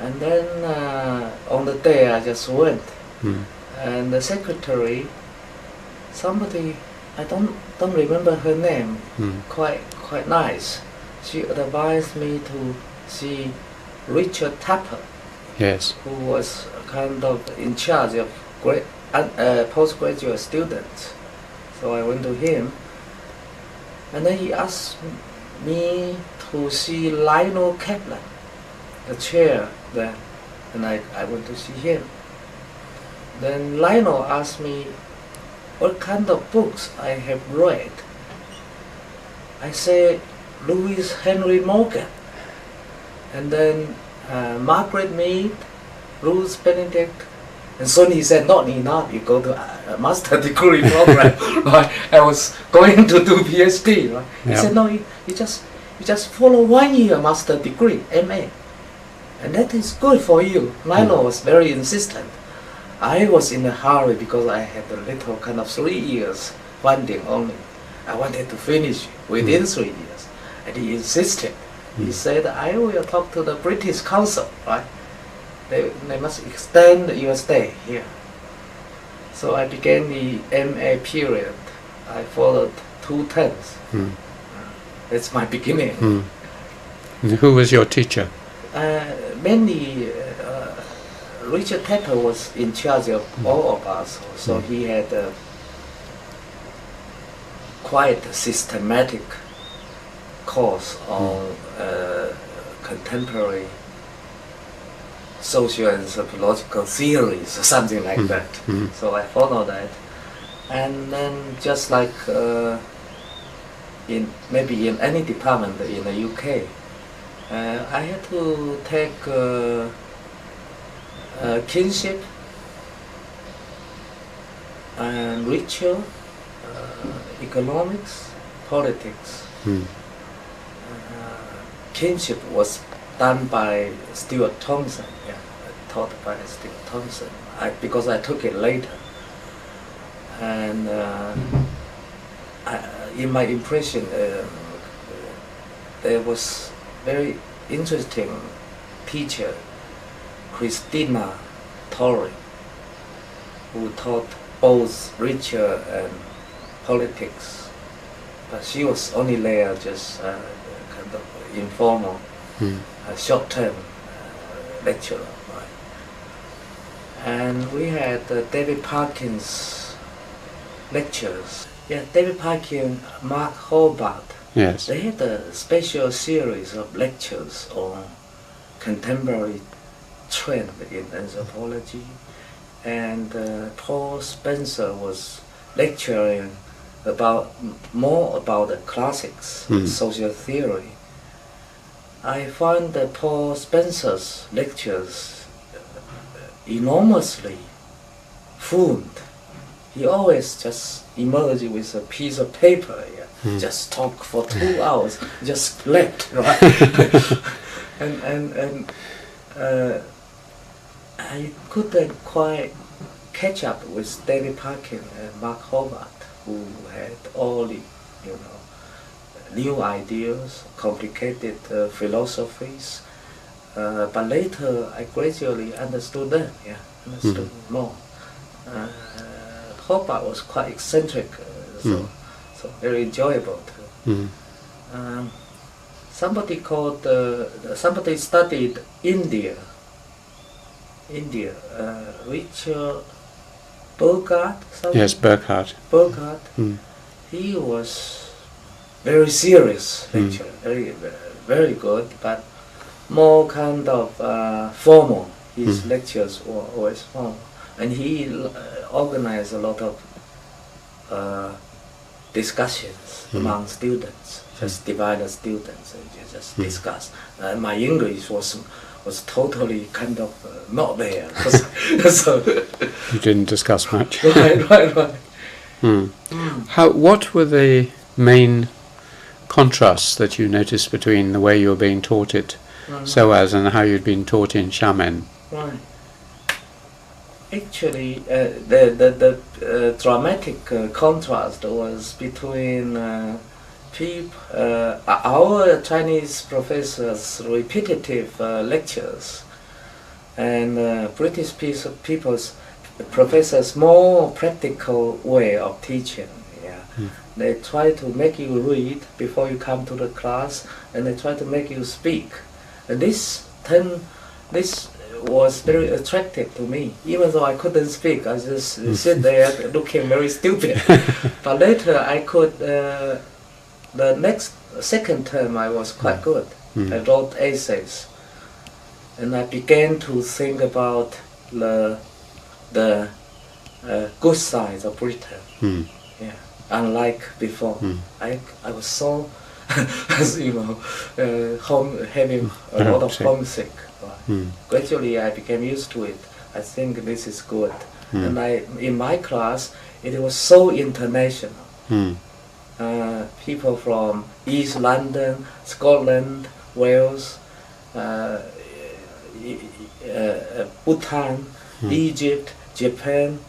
And then on the day I just went. And the secretary, somebody, I don't remember her name, quite nice. She advised me to see Richard Tapper. Yes. Who was kind of in charge of postgraduate students. So I went to him, and then he asked me to see Lionel Kaplan, the chair there, and I went to see him. Then Lionel asked me what kind of books I have read. I said Louis Henry Morgan, and then Margaret Mead, Ruth Benedict, and soon he said, not enough, you go to a master degree program. Right? I was going to do PhD. Right? He said, no, you just follow 1 year master degree, MA, and that is good for you. Lionel was very insistent. I was in a hurry because I had a little kind of 3 years funding only. I wanted to finish within 3 years, and he insisted. He said, I will talk to the British Council, right? They must extend your stay here. So I began the MA period. I followed 2 terms. That's my beginning. And who was your teacher? Mainly, Richard Tapper was in charge of all of us. So he had a quite systematic course on contemporary social and psychological theories or something like that. So I follow that, and then just like maybe in any department in the UK, I had to take kinship and ritual, economics, politics. Kinship was done by Stuart Thompson, taught by Stuart Thompson, because I took it later. And in my impression, there was very interesting teacher, Christina Torrey, who taught both ritual and politics. But she was only there just kind of informal, short-term lecturer. Right? And we had David Parkin's lectures. Yeah, David Parkin, Mark Hobart. Yes. They had a special series of lectures on contemporary trend in anthropology, and Paul Spencer was lecturing more about the classics, social theory. I found that Paul Spencer's lectures enormously fluent. He always just emerged with a piece of paper, just talk for 2 hours, just slept, right? and I couldn't quite catch up with David Parkin and Mark Hobart, who had all the, new ideas, complicated philosophies. But later, I gradually understood them. Understood more. Hobart was quite eccentric, so very enjoyable too. Somebody studied India, Richard Burkhardt. Yes, Burkhardt. He was very serious lecturer, very good, but more kind of formal. His lectures were always formal, and he organized a lot of discussions among students. Just divide the students and just discuss. My English was totally kind of not there. So you didn't discuss much. Right. What were the main contrasts that you noticed between the way you were being taught it SOAS and how you'd been taught in Xiamen? Right. Actually, the dramatic contrast was between our Chinese professors' repetitive lectures and British people's professors' more practical way of teaching. They try to make you read before you come to the class, and they try to make you speak. And this was very attractive to me. Even though I couldn't speak, I just sit there looking very stupid. But later I could, the second term I was quite good. I wrote essays. And I began to think about the good sides of Britain. Unlike before. I was so, having a lot of homesick. Gradually I became used to it. I think this is good. And in my class, it was so international. People from East London, Scotland, Wales, Bhutan, Egypt, Japan,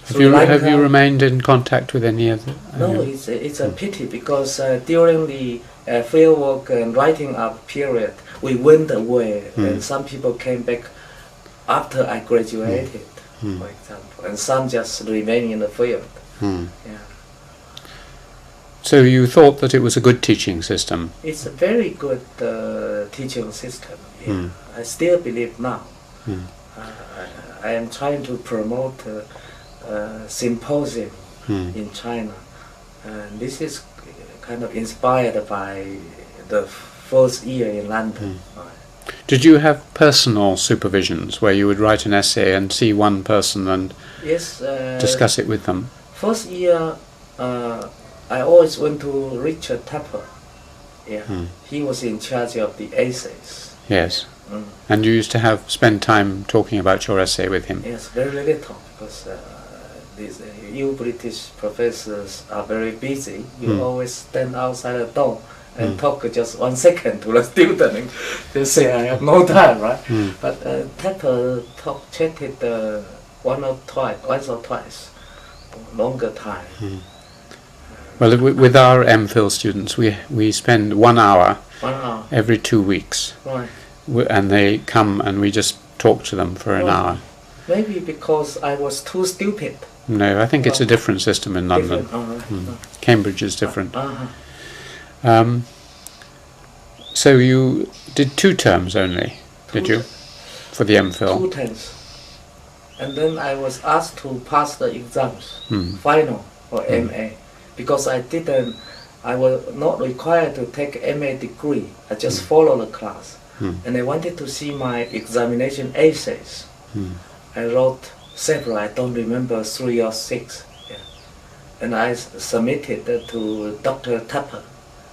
Have you remained in contact with any of them? No, it's a pity, because during the fieldwork and writing up period, we went away, and some people came back after I graduated, for example, and some just remain in the field. So you thought that it was a good teaching system? It's a very good teaching system. I still believe now. I am trying to promote symposium in China, and this is kind of inspired by the first year in London. Right. Did you have personal supervisions where you would write an essay and see one person and Yes. discuss it with them? First year, I always went to Richard Tapper. Yeah, he was in charge of the essays. Yes. And you used to spend time talking about your essay with him? Yes, very little, because these you British professors are very busy. You always stand outside the door and talk just 1 second to the student. They say, I have no time, right? But Tapper chatted once or twice, longer time. Well, with our MPhil students, we spend 1 hour 1 hour. every 2 weeks. Right. And they come and we just talk to them for an hour. Maybe because I was too stupid. No, I think it's a different system in London. Cambridge is different. So you did 2 terms only, did you, for the MPhil? 2 terms. And then I was asked to pass the exams, final for MA, because I was not required to take MA degree. I just follow the class. And they wanted to see my examination essays. I wrote several, I don't remember, 3 or 6. Yeah. And I submitted to Dr. Tapper,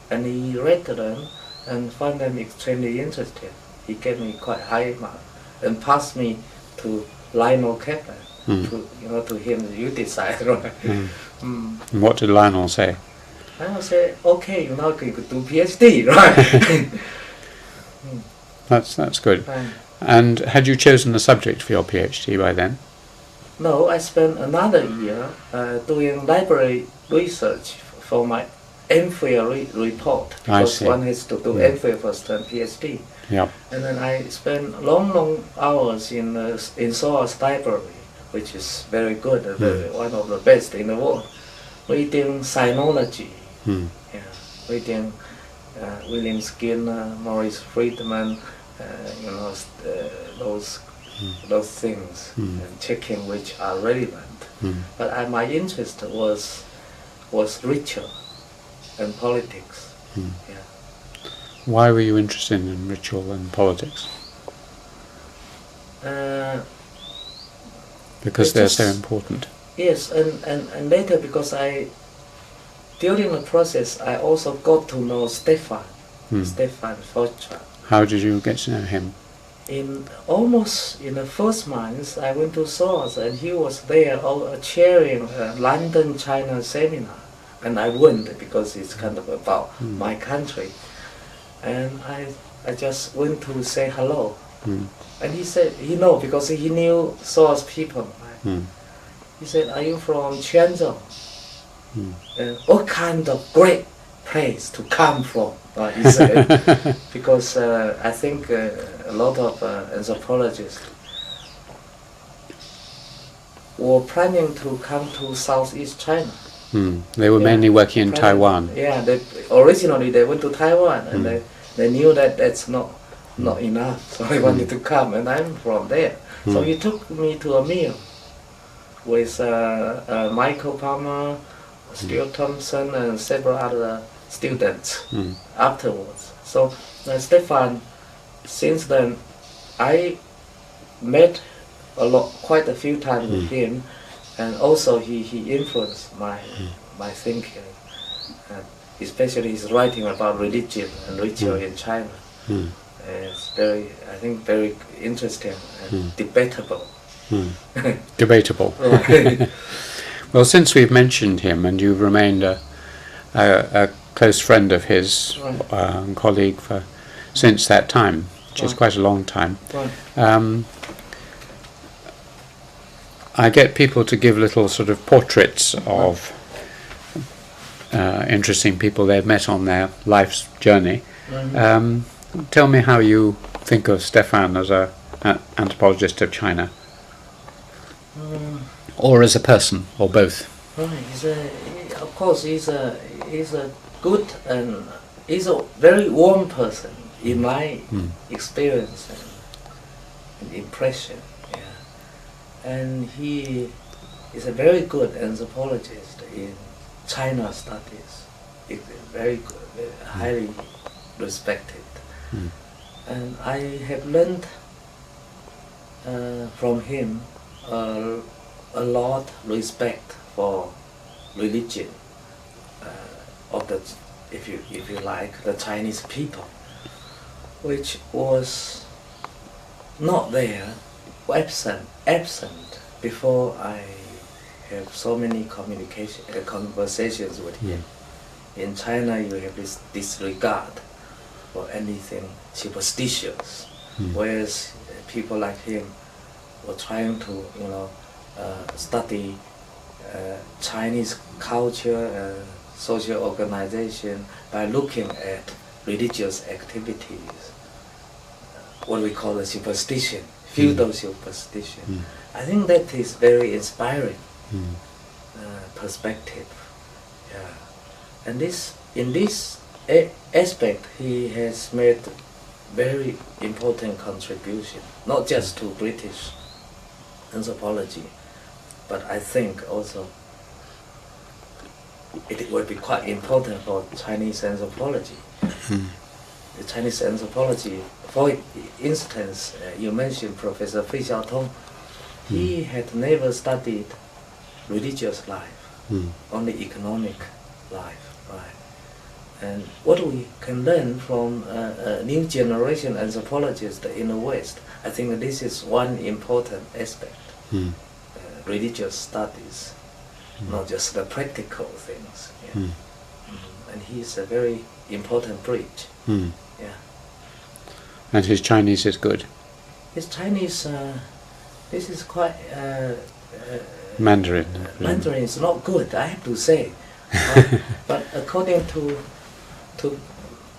and he read them and found them extremely interesting. He gave me quite high marks and passed me to Lionel Kaplan. To him, you decide, right? And what did Lionel say? Lionel said, okay, you now can do PhD, right? That's good. And had you chosen the subject for your PhD by then? No, I spent another year doing library research for my MPhil report, because one has to do MPhil first and PhD. Yeah. And then I spent long hours in SOAS library, which is very good, one of the best in the world, reading sinology, reading William Skinner, Maurice Friedman, those things, and checking which are relevant. But my interest was ritual and politics. Why were you interested in ritual and politics? Because they're so important. Yes, and later, because during the process I also got to know Stefan Fortran. How did you get to know him? In the first month, I went to SOAS, and he was there chairing a London China seminar, and I went because it's kind of about my country, and I just went to say hello, and he said because he knew SOAS people, right? He said, "Are you from Quanzhou? And what kind of great place to come from?" He said, because I think a lot of anthropologists were planning to come to Southeast China. They were mainly working in Taiwan. Yeah, originally they went to Taiwan, and they knew that that's not enough, so they wanted to come, and I'm from there. So he took me to a meal with Michael Palmer, Stuart Thompson, and several other students afterwards. So Stefan, since then, I met quite a few times with him, and also he influenced my thinking, especially his writing about religion and ritual in China. It's very interesting and debatable. Debatable. Well, since we've mentioned him, and you've remained a close friend of his, colleague since that time, which is quite a long time. I get people to give little sort of portraits of interesting people they've met on their life's journey. Tell me how you think of Stefan as an anthropologist of China, or as a person, or both. Of course, he's a good and he's a very warm person in my experience and impression. Yeah. And he is a very good anthropologist in China studies. He's very good, highly respected. And I have learned from him a lot respect for religion of the, if you like, the Chinese people, which was not there, absent before I have so many conversations with him. In China, you have this disregard for anything superstitious, whereas people like him were trying to, study Chinese culture, social organization by looking at religious activities, what we call the superstition, feudal superstition. I think that is very inspiring perspective. Yeah. And in this aspect, he has made very important contribution, not just to British anthropology, but I think also it will be quite important for Chinese anthropology. The Chinese anthropology, for instance, you mentioned Professor Fei Xiaotong. He had never studied religious life, only economic life, right? And what we can learn from a new generation anthropologists in the West, I think that this is one important aspect. Religious studies, not just the practical things. Yeah. And he's a very important bridge. Yeah. And his Chinese is good? His Chinese, this is quite... Mandarin. Mandarin is not good, I have to say. But according to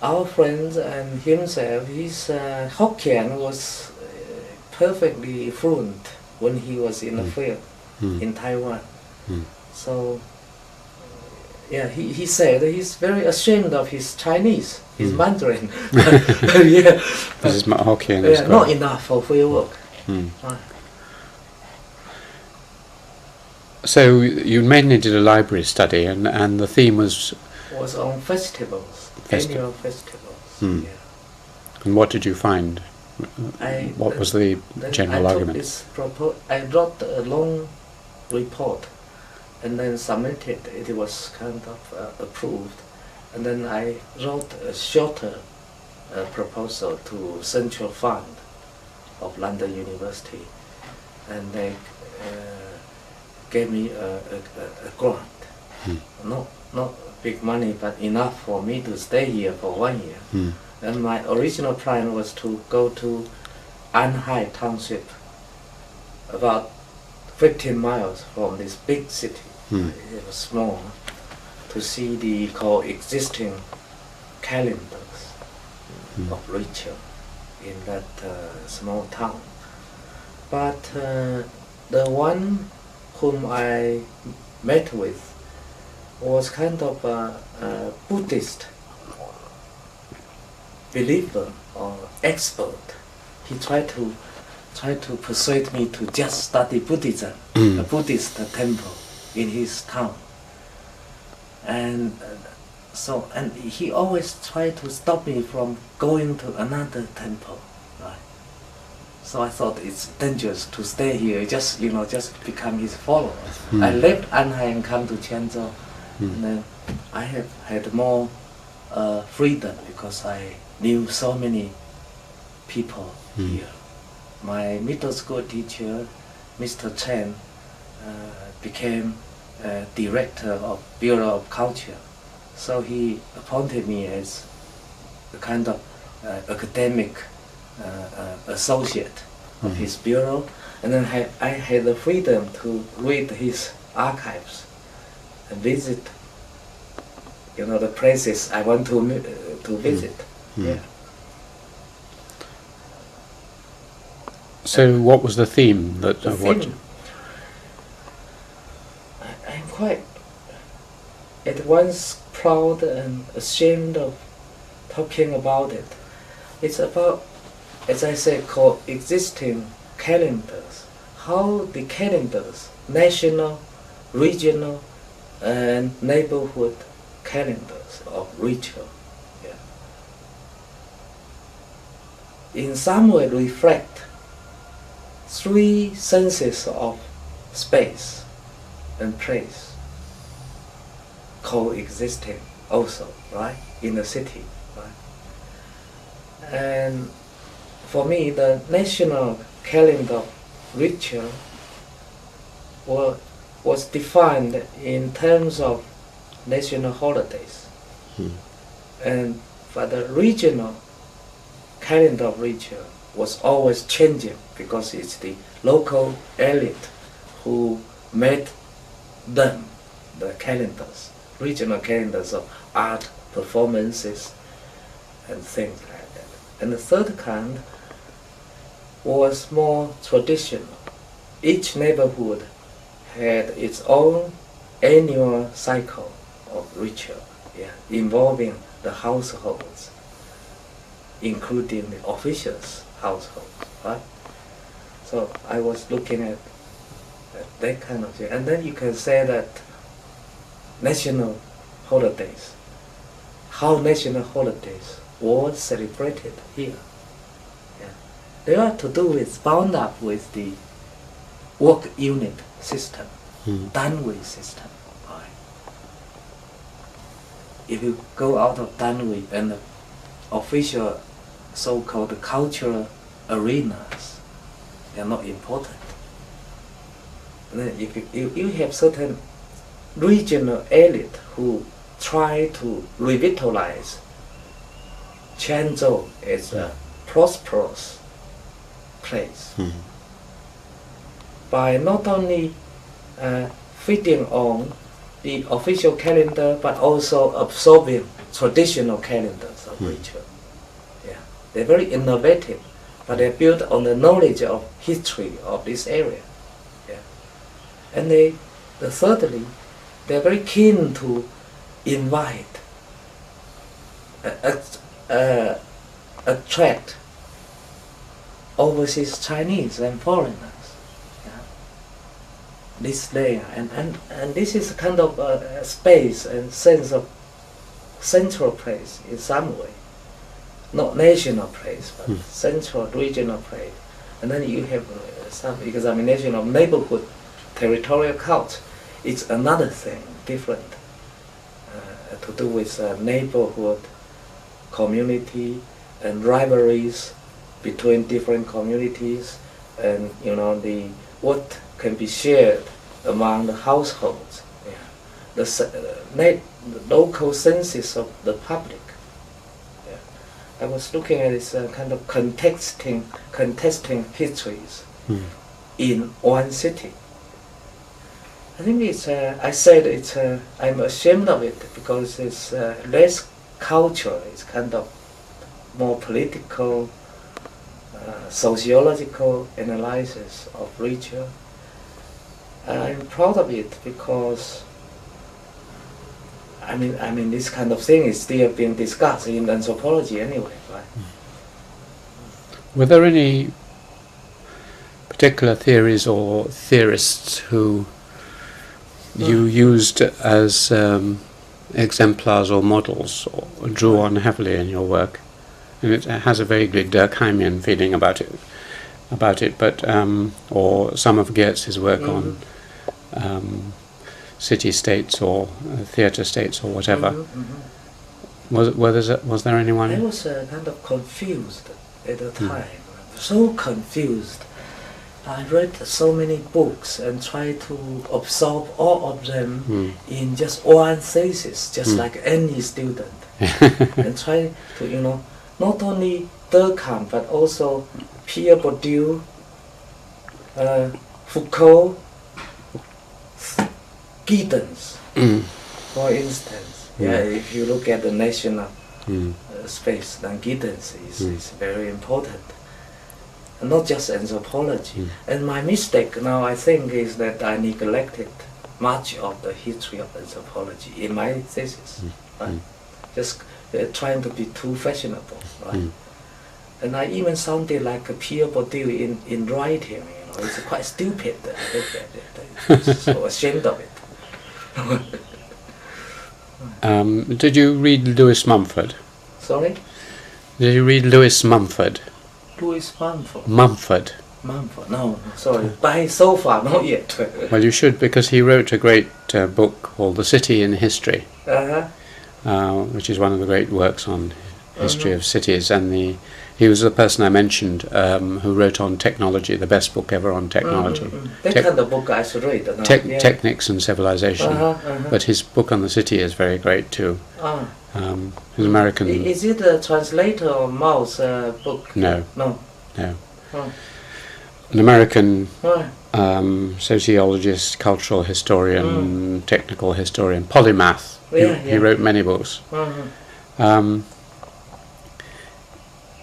our friends and himself, his Hokkien was perfectly fluent when he was in the field in Taiwan. So, yeah, he said he's very ashamed of his Chinese, his Mandarin. Yeah. This is my Hokkien. Yeah, not enough for field work. Right. So you mainly did a library study, and the theme was on festivals, annual festivals. Yeah. And what did you find? What was the general argument? I wrote a long report and then submitted. It was kind of approved. And then I wrote a shorter proposal to Central Fund of London University, and they gave me a grant. Not big money, but enough for me to stay here for 1 year. And my original plan was to go to Anhai Township, about 15 miles from this big city. It was small, to see the coexisting calendars of ritual in that small town. But the one whom I met with was kind of a Buddhist believer or expert. He tried to persuade me to just study Buddhism, a Buddhist temple in his town. And and he always tried to stop me from going to another temple, right? So I thought it's dangerous to stay here, just become his follower. I left Anhai and come to Quanzhou, and then I have had more freedom because I knew so many people here. My middle school teacher, Mr. Chen, became director of Bureau of Culture. So he appointed me as a kind of academic associate of his bureau, and then I had the freedom to read his archives and visit, the places I want to visit. Yeah. So, what was the theme that? I'm quite at once proud and ashamed of talking about it. It's about, as I said, coexisting calendars. How the calendars, national, regional, and neighborhood calendars of ritual, in some way reflect three senses of space and place coexisting also, right, in the city, right? And for me, the national calendar ritual was defined in terms of national holidays. But the regional calendar ritual was always changing because it's the local elite who made them, the calendars, regional calendars of art performances and things like that. And the third kind was more traditional. Each neighborhood had its own annual cycle of ritual, involving the households, including the officials' household, right? So I was looking at that kind of thing. And then you can say that national holidays, how national holidays were celebrated here. They are to do with, bound up with the work unit system, Danwei system. Right? If you go out of Danwei and the official so-called cultural arenas, they are not important. And then if you have certain regional elite who try to revitalize Quanzhou as a prosperous place by not only fitting on the official calendar but also absorbing traditional calendars of ritual. They're very innovative, but they're built on the knowledge of history of this area. And thirdly, they're very keen to invite, attract overseas Chinese and foreigners. This layer, and this is kind of a space and sense of central place in some way. Not national place, but central regional place. And then you have some examination of neighborhood territorial cult. It's another thing, different, to do with neighborhood, community, and rivalries between different communities, and what can be shared among the households. The local senses of the public. I was looking at this kind of contesting histories in one city. I think it's. I said it's. I'm ashamed of it because it's less culture. It's kind of more political, sociological analysis of ritual. I'm proud of it because. I mean, this kind of thing is still being discussed in anthropology anyway, right? Were there any particular theories or theorists who you used as exemplars or models, or drew on heavily in your work? And it has a vaguely Durkheimian feeling about it, but or some of Geertz's work on city-states or theatre-states or whatever. Was there anyone? I was kind of confused at the time, so confused. I read so many books and tried to absorb all of them in just one thesis, just like any student, and try to, not only Durkheim but also Pierre Bourdieu, Foucault, Giddens, for instance. If you look at the national space, then Giddens is very important. And not just anthropology. And my mistake now, I think, is that I neglected much of the history of anthropology in my thesis. Right? Just trying to be too fashionable. Right? And I even sounded like a Pierre Bourdieu in writing. It's quite stupid. I'm so ashamed of it. Did you read Lewis Mumford? Sorry? Did you read Lewis Mumford? Louis Mumford. Mumford. Mumford, no, sorry. By so far, not yet. Well, you should, because he wrote a great book called The City in History, which is one of the great works on history of cities. And he was the person I mentioned who wrote on technology, the best book ever on technology. That kind of book I should read. Technics and Civilization. But his book on the city is very great too. He's American. Is it a translator or Mao's book? No. No. No. An American sociologist, cultural historian, technical historian, polymath. He wrote many books.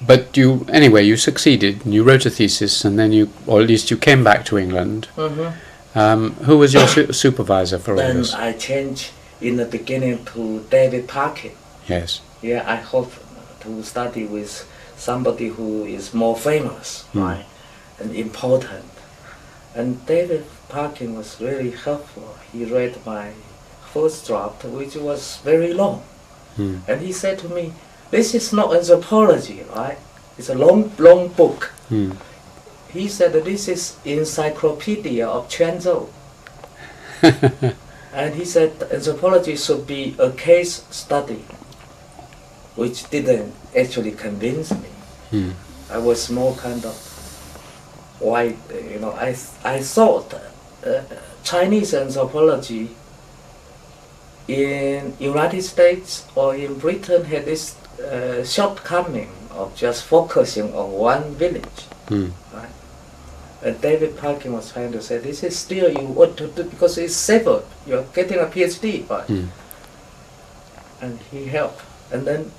But you succeeded, and you wrote a thesis, and then or at least you came back to England. Who was your supervisor for all this? Then I changed in the beginning to David Parkin. Yes. Yeah, I hope to study with somebody who is more famous, right, and important. And David Parkin was really helpful. He read my first draft, which was very long. And he said to me, this is not anthropology, right? It's a long book. He said that this is encyclopedia of Quanzhou. And he said anthropology should be a case study, which didn't actually convince me. I was more kind of white, I thought Chinese anthropology in United States or in Britain had this shortcoming of just focusing on one village. Right? And David Parkin was trying to say, this is still you want to do because it's safer. You're getting a PhD, right? And he helped. And then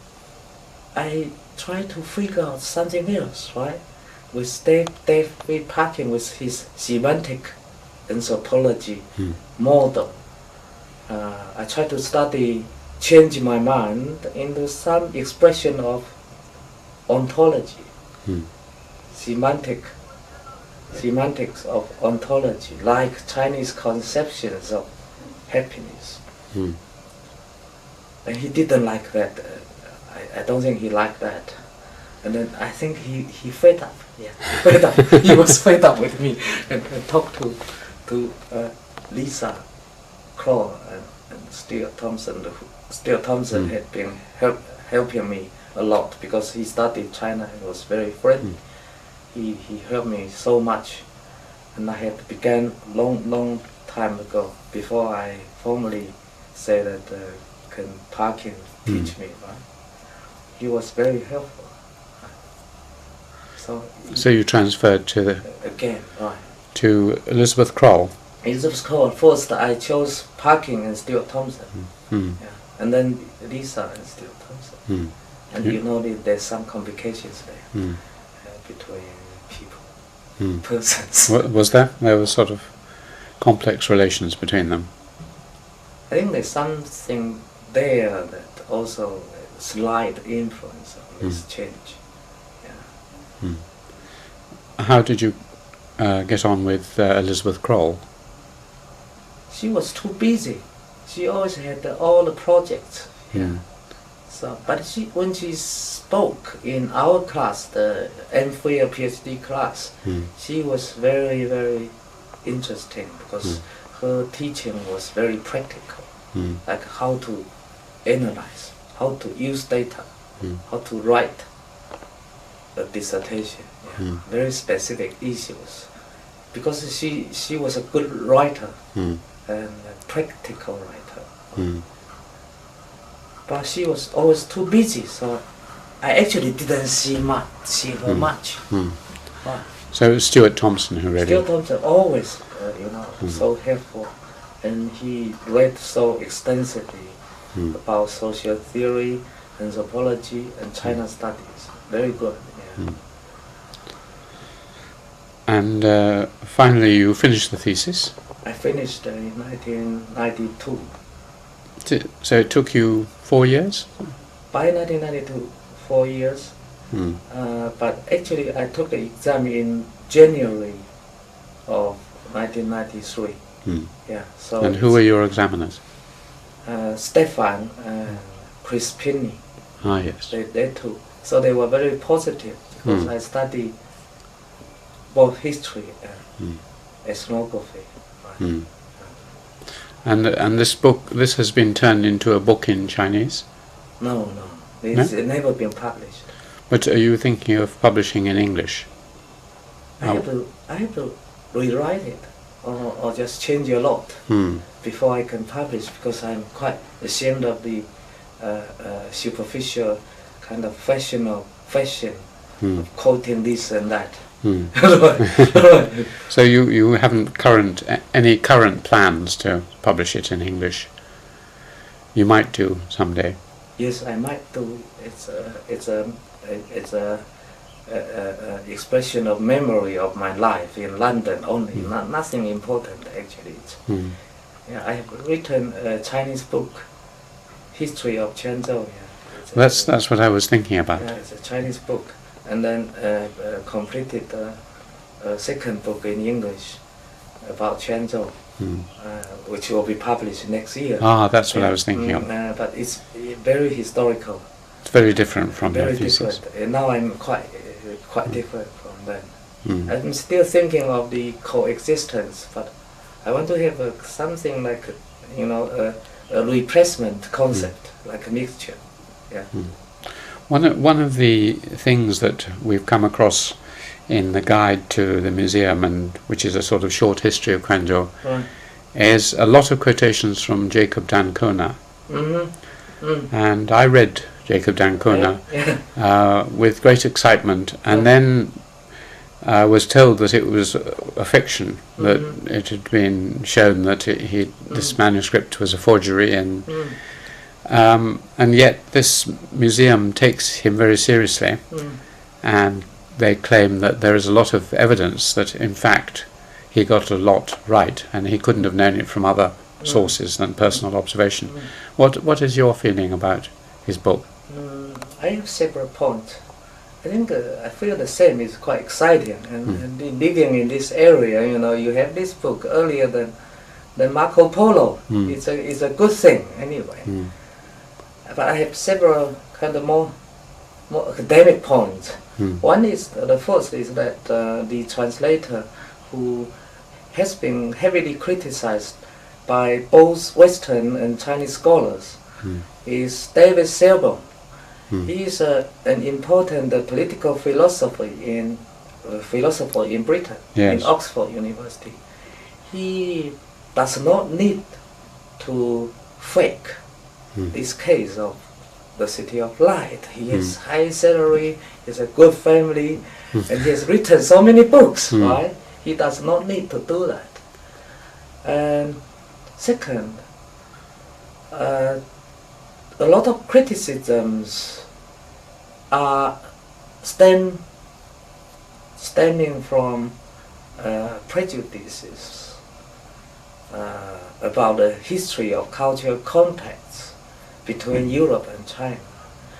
I tried to figure out something else, right? With David Parkin, with his semantic anthropology model. I tried to change my mind into some expression of ontology, semantics of ontology, like Chinese conceptions of happiness. And he didn't like that. I don't think he liked that. And then I think he fed up. Yeah, fed up. He was fed up with me and talked to Lisa Claw and Stuart Thompson. Stuart Thompson had been helping me a lot because he studied China and was very friendly. He helped me so much, and I had began long time ago before I formally said that can Parkin teach me. Right? He was very helpful. So you transferred to Elizabeth Kroll. Elizabeth Kroll. First, I chose Parkin and Stuart Thompson, and then Lisa and Stuart Thompson. And there's some complications there between people, persons. Was there? There was sort of complex relations between them. I think there's something there that also slight influence on this change. How did you get on with Elizabeth Kroll? She was too busy. She always had all the projects. So, but when she spoke in our class, the M.Phil PhD class, she was very, very interesting because her teaching was very practical, like how to analyze, how to use data, how to write a dissertation, very specific issues. Because she was a good writer and a practical writer. But she was always too busy, so I actually didn't see her much. So it was Stuart Thompson who read it. Stuart Thompson always, so helpful, and he read so extensively about social theory, anthropology, and China studies. Very good. And finally, you finished the thesis. I finished in 1992. So it took you 4 years? By 1992, 4 years. But actually, I took the exam in January of 1993. So. And who were your examiners? Stefan and Crispini. Ah, yes. They too. So they were very positive. because I study both history and ethnography. Right? And this has been turned into a book in Chinese? No, it's never been published. But are you thinking of publishing in English? I have to rewrite it or just change a lot before I can publish, because I'm quite ashamed of the superficial kind of fashion of quoting this and that. So you haven't any current plans to publish it in English? You might do someday. Yes, I might do. It's a expression of memory of my life in London only. Nothing important actually. Yeah, I have written a Chinese book, History of Quanzhou. Yeah. That's what I was thinking about. Yeah, it's a Chinese book, and then completed a second book in English about Quanzhou, which will be published next year. Ah, that's what I was thinking of. But it's very historical. It's very different from very your thesis. Different. And now I'm quite different from then. I'm still thinking of the coexistence, but I want to have something like a replacement concept, like a mixture. Yeah. One of the things that we've come across in the guide to the museum, and which is a sort of short history of Quanzhou, is a lot of quotations from Jacob d'Ancona. And I read Jacob d'Ancona with great excitement, and then was told that it was a fiction, that it had been shown that this manuscript was a forgery, and yet this museum takes him very seriously, and they claim that there is a lot of evidence that in fact he got a lot right, and he couldn't have known it from other sources than personal observation. What is your feeling about his book? I have several points. I think I feel the same. It's quite exciting, and living in this area, you have this book earlier than Marco Polo. It's a good thing anyway. But I have several kind of more academic points. One is the first is that the translator, who has been heavily criticized by both Western and Chinese scholars, is David Selborne. He is an important political philosopher in Britain, in Oxford University. He does not need to fake this case of the City of Light. He has high salary, he has a good family, and he has written so many books, right? He does not need to do that. And second, a lot of criticisms are stemming from prejudices about the history of cultural contacts between Europe and China.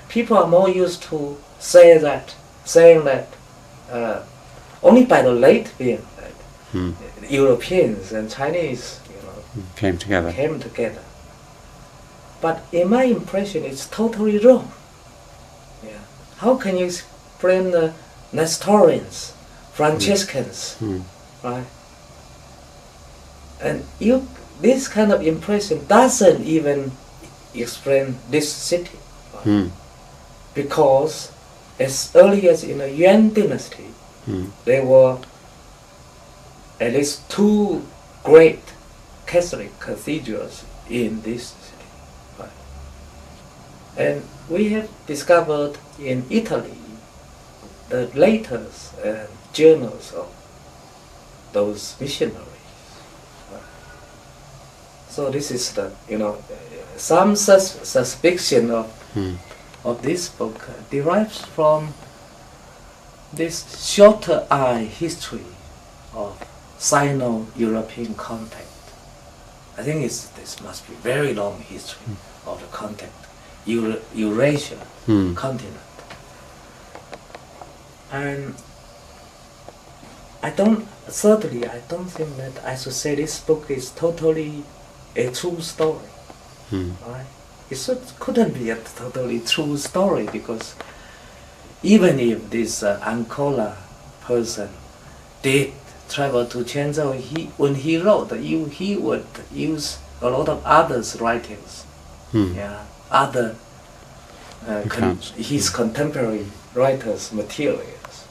People are more used to saying that only by the late being that Europeans and Chinese came together. But in my impression, it's totally wrong. Yeah. How can you explain the Nestorians, Franciscans, right? And this kind of impression doesn't even explain this city, right? Because as early as in the Yuan dynasty, there were at least 2 great Catholic cathedrals in this city. Right? And we have discovered in Italy the letters and journals of those missionaries. Right? So this is the some suspicion of this book derives from this shorter eye history of Sino-European contact. I think this must be very long history of the contact, Eurasia continent. And I don't think that I should say this book is totally a true story. Right? It couldn't be a totally true story, because even if this Ankola person did travel to Quanzhou, when he wrote, he would use a lot of others' writings, other his contemporary writers' materials.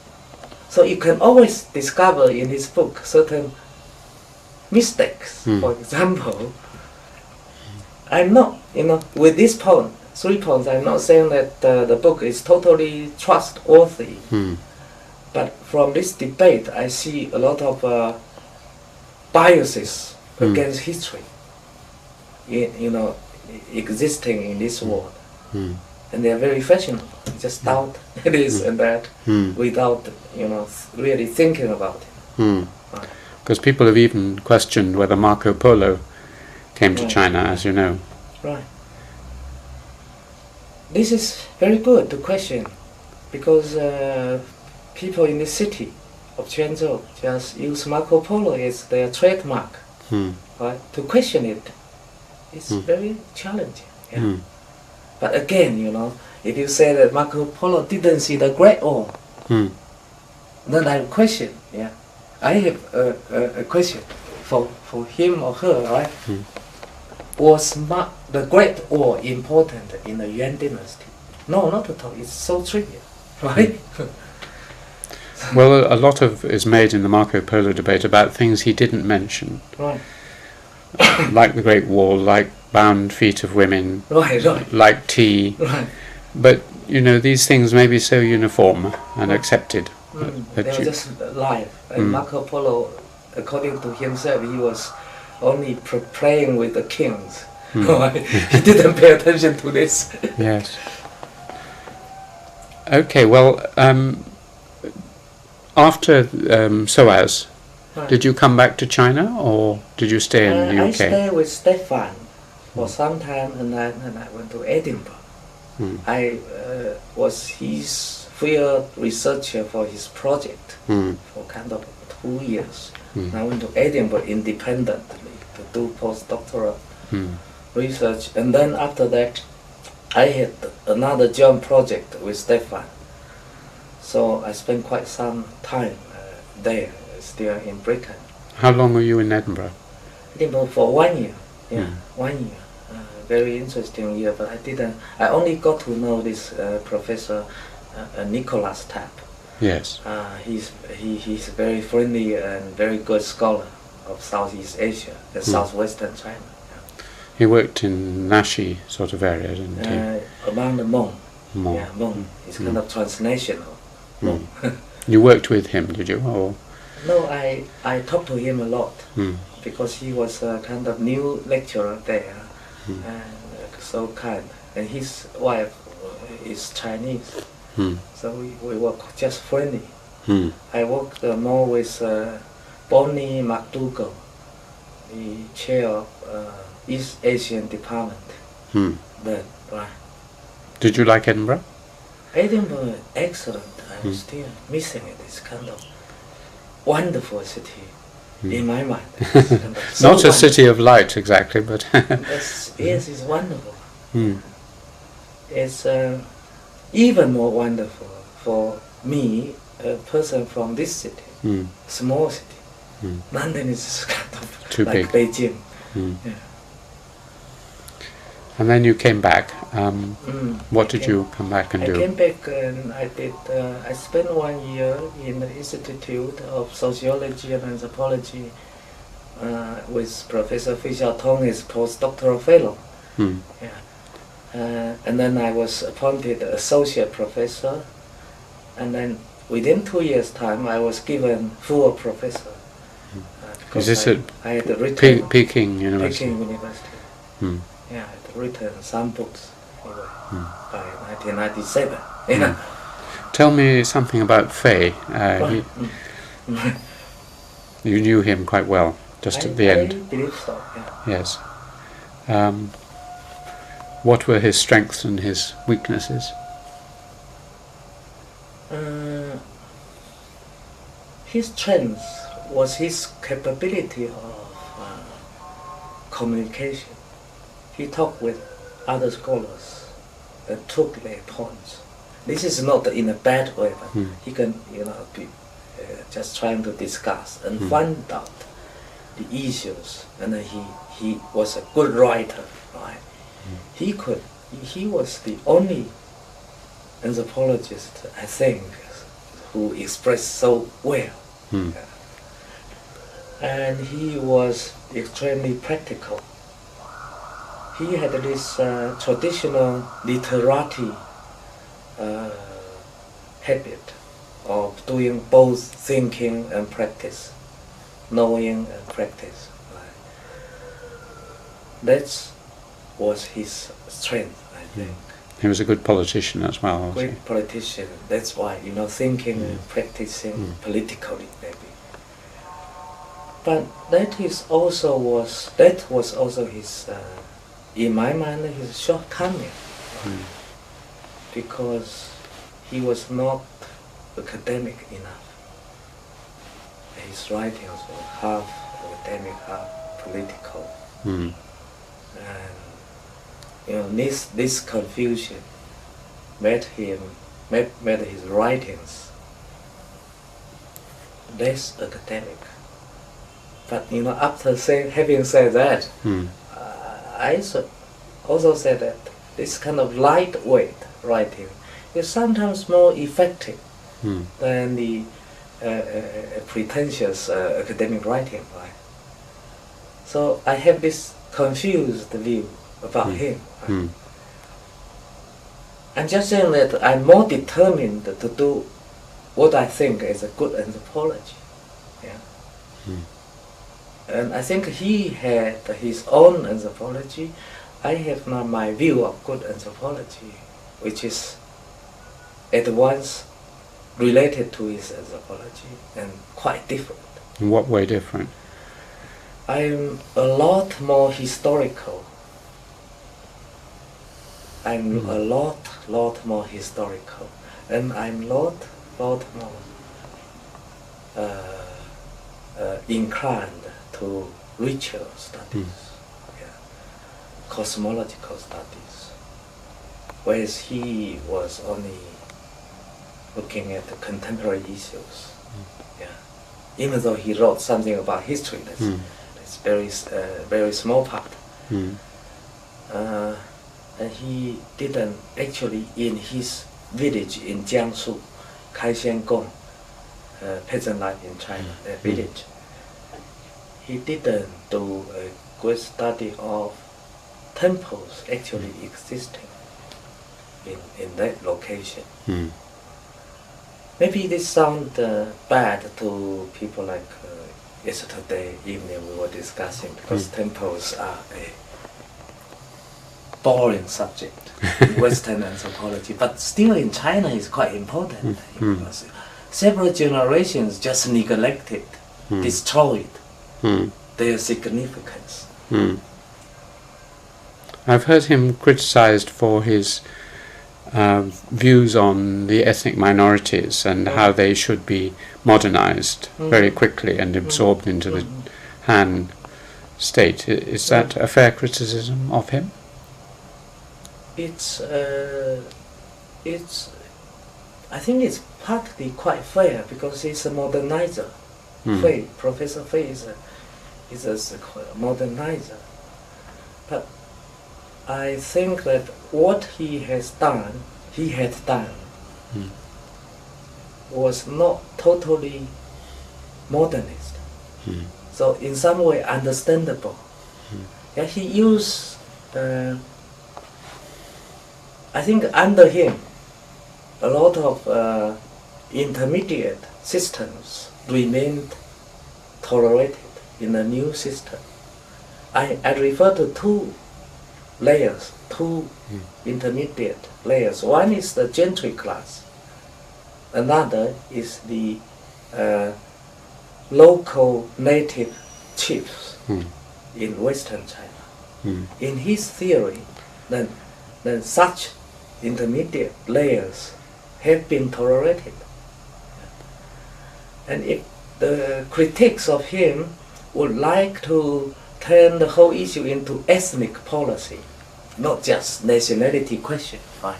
So you can always discover in his book certain mistakes. For example, I'm not, with this point, 3 points, I'm not saying that the book is totally trustworthy. But from this debate, I see a lot of biases against history, existing in this world. And they are very fashionable. Just doubt this and that without, really thinking about it. Because people have even questioned whether Marco Polo came to China, as you know. Right. This is very good to question, because people in the city of Quanzhou just use Marco Polo as their trademark. Right? To question it, it's very challenging. But again, if you say that Marco Polo didn't see the Great Wall, then I question. I have a question for him or her, right? Was the Great Wall important in the Yuan dynasty? No, not at all. It's so trivial, right? Well, a lot of is made in the Marco Polo debate about things he didn't mention, Right. like the Great Wall, like bound feet of women, Right. like tea. Right. But these things may be so uniform and accepted. They were just live. And Marco Polo, according to himself, he was only playing with the kings. He didn't pay attention to this. Yes. Okay, well, after SOAS, did you come back to China or did you stay in the UK? I stayed with Stefan for some time, and then I went to Edinburgh. I was his field researcher for his project for kind of 2 years. I went to Edinburgh independently to do postdoctoral research, and then after that I had another joint project with Stefan. So I spent quite some time there, still in Britain. How long were you in Edinburgh? Edinburgh for 1 year. 1 year. Very interesting year, but I only got to know this professor Nicholas Tapp. Yes. He's a very friendly and very good scholar of Southeast Asia and southwestern China. He worked in Nashi sort of area, didn't he? Around the Hmong. Hmong. Yeah, Hmong. It's kind of transnational. You worked with him, did you? Or? No, I talked to him a lot because he was a kind of new lecturer there and so kind. And his wife is Chinese. So we were just friendly. I worked more with Bonnie McDougall, the chair of East Asian Department. Then, right. Did you like Edinburgh? Edinburgh, excellent. I'm still missing it. It's kind of wonderful city in my mind. Kind of so Not a city of light exactly, but yes, it's wonderful. It's even more wonderful for me, a person from this city, small city. London is kind of too like big. Beijing. And then you came back. What did you come back and do? I came back and I spent 1 year in the Institute of Sociology and Anthropology with Professor Fi Xiaotong as postdoctoral fellow. And then I was appointed associate professor, and then within 2 years' time I was given full professor. Is this at I had written Peking University? Peking University. Yeah, I had written some books by 1997. Tell me something about Fei. You knew him quite well, just at the end. I believe so, yeah. Yes. What were his strengths and his weaknesses? His strength was his capability of communication. He talked with other scholars and took their points. This is not in a bad way, but he can, be just trying to discuss and find out the issues. And he was a good writer, right? He was the only anthropologist, I think, who expressed so well. And he was extremely practical. He had this traditional literati habit of doing both thinking and practice, knowing and practice. Right? That was his strength, I think. He was a good politician as well. Great politician. That's why, thinking and practicing politically, maybe. But that was also his, in my mind, his shortcoming, because he was not academic enough. His writings were half academic, half political, and this confusion made his writings less academic. But after having said that, I also said that this kind of lightweight writing is sometimes more effective than the pretentious academic writing. Right? So I have this confused view about him. Right? I'm just saying that I'm more determined to do what I think is a good anthropology. Yeah. And I think he had his own anthropology. I have now my view of good anthropology, which is at once related to his anthropology and quite different. In what way different? I'm a lot more historical. I'm a lot more historical, and I'm lot more inclined to ritual studies, cosmological studies, whereas he was only looking at the contemporary issues. Even though he wrote something about history, that's very small part. And he didn't actually, in his village in Jiangsu, Kaixuan, peasant life in China, village, he didn't do a good study of temples actually existing in that location. Maybe this sounds bad to people like yesterday evening we were discussing, because temples are a boring subject in Western anthropology, but still in China it's quite important, because several generations just neglected, destroyed their significance. I've heard him criticized for his views on the ethnic minorities and how they should be modernized very quickly and absorbed into the Han state. Is that a fair criticism of him? I think it's partly quite fair, because he's a modernizer. Professor Fei is a modernizer. But I think that what he had done was not totally modernist. So in some way understandable. Yeah, he used, I think under him, a lot of intermediate systems remained tolerated in the new system. I refer to two layers, two intermediate layers. One is the gentry class, another is the local native chiefs in Western China. In his theory, then such intermediate layers have been tolerated. And if the critics of him would like to turn the whole issue into ethnic policy, not just nationality question, right?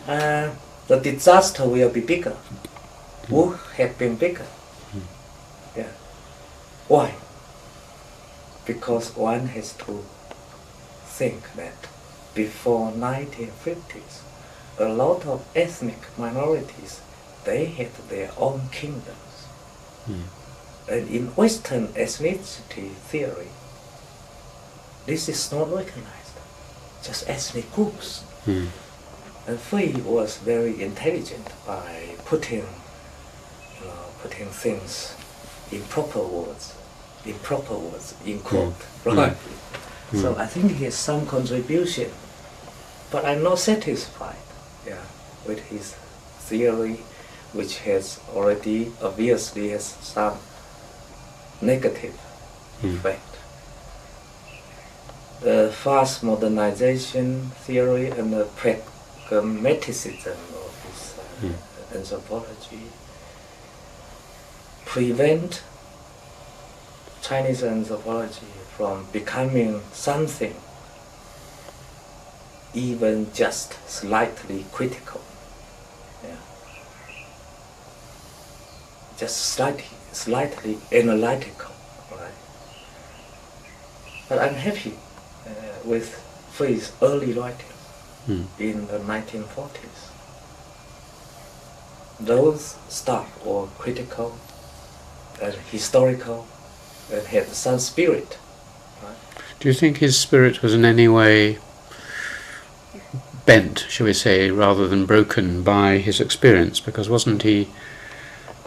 the disaster will be bigger. Would have been bigger. Yeah. Why? Because one has to think that before 1950s, a lot of ethnic minorities, they had their own kingdoms. And in Western ethnicity theory, this is not recognized, just ethnic groups. And Fei was very intelligent by putting things in proper words, in quote, right? So I think he has some contribution, but I'm not satisfied, with his theory, which has already obviously has some negative effect. The fast modernization theory and the pragmaticism of his anthropology prevent Chinese anthropology from becoming something even just slightly critical. Just slightly analytical, right? But I'm happy with Fei's early writings in the 1940s. Those stuff were critical and historical and had some spirit. Right? Do you think his spirit was in any way bent, shall we say, rather than broken by his experience? Because wasn't he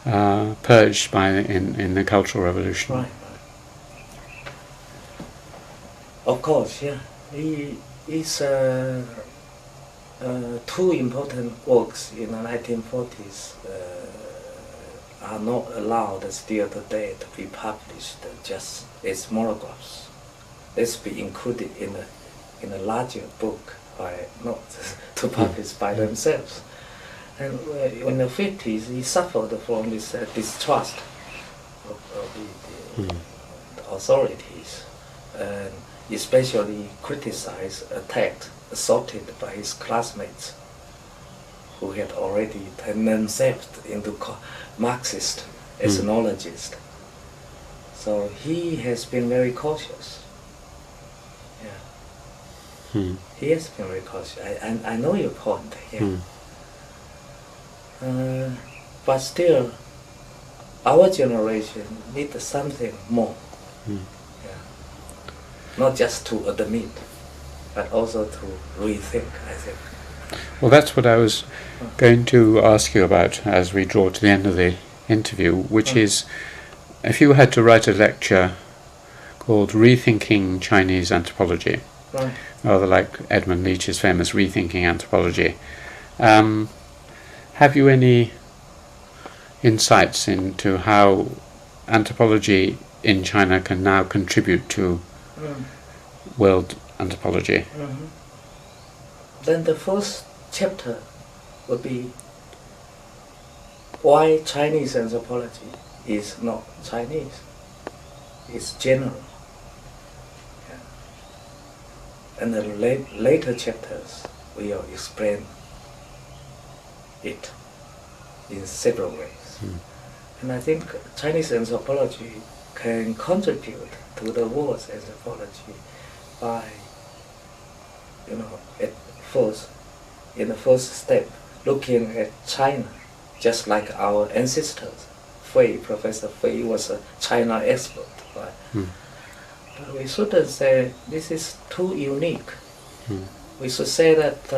purged in the Cultural Revolution? Right. Of course, yeah. His two important works in the 1940s are not allowed still today to be published just as monographs. Let's be included in a larger book, not to publish by themselves. And in the 50s, he suffered from this distrust of the authorities, and especially criticized, attacked, assaulted by his classmates who had already turned themselves into Marxist ethnologists. So he has been very cautious. He has been very cautious. I know your point here. But still, our generation needs something more. Not just to admit, but also to rethink, I think. Well, that's what I was going to ask you about as we draw to the end of the interview, which is, if you had to write a lecture called Rethinking Chinese Anthropology, rather like Edmund Leach's famous Rethinking Anthropology, have you any insights into how anthropology in China can now contribute to world anthropology? Then the first chapter would be why Chinese anthropology is not Chinese. It's general. And the later chapters will explain it in several ways. And I think Chinese anthropology can contribute to the world's anthropology by, in the first step, looking at China, just like our ancestors. Professor Fei was a China expert, right? But we shouldn't say this is too unique. We should say that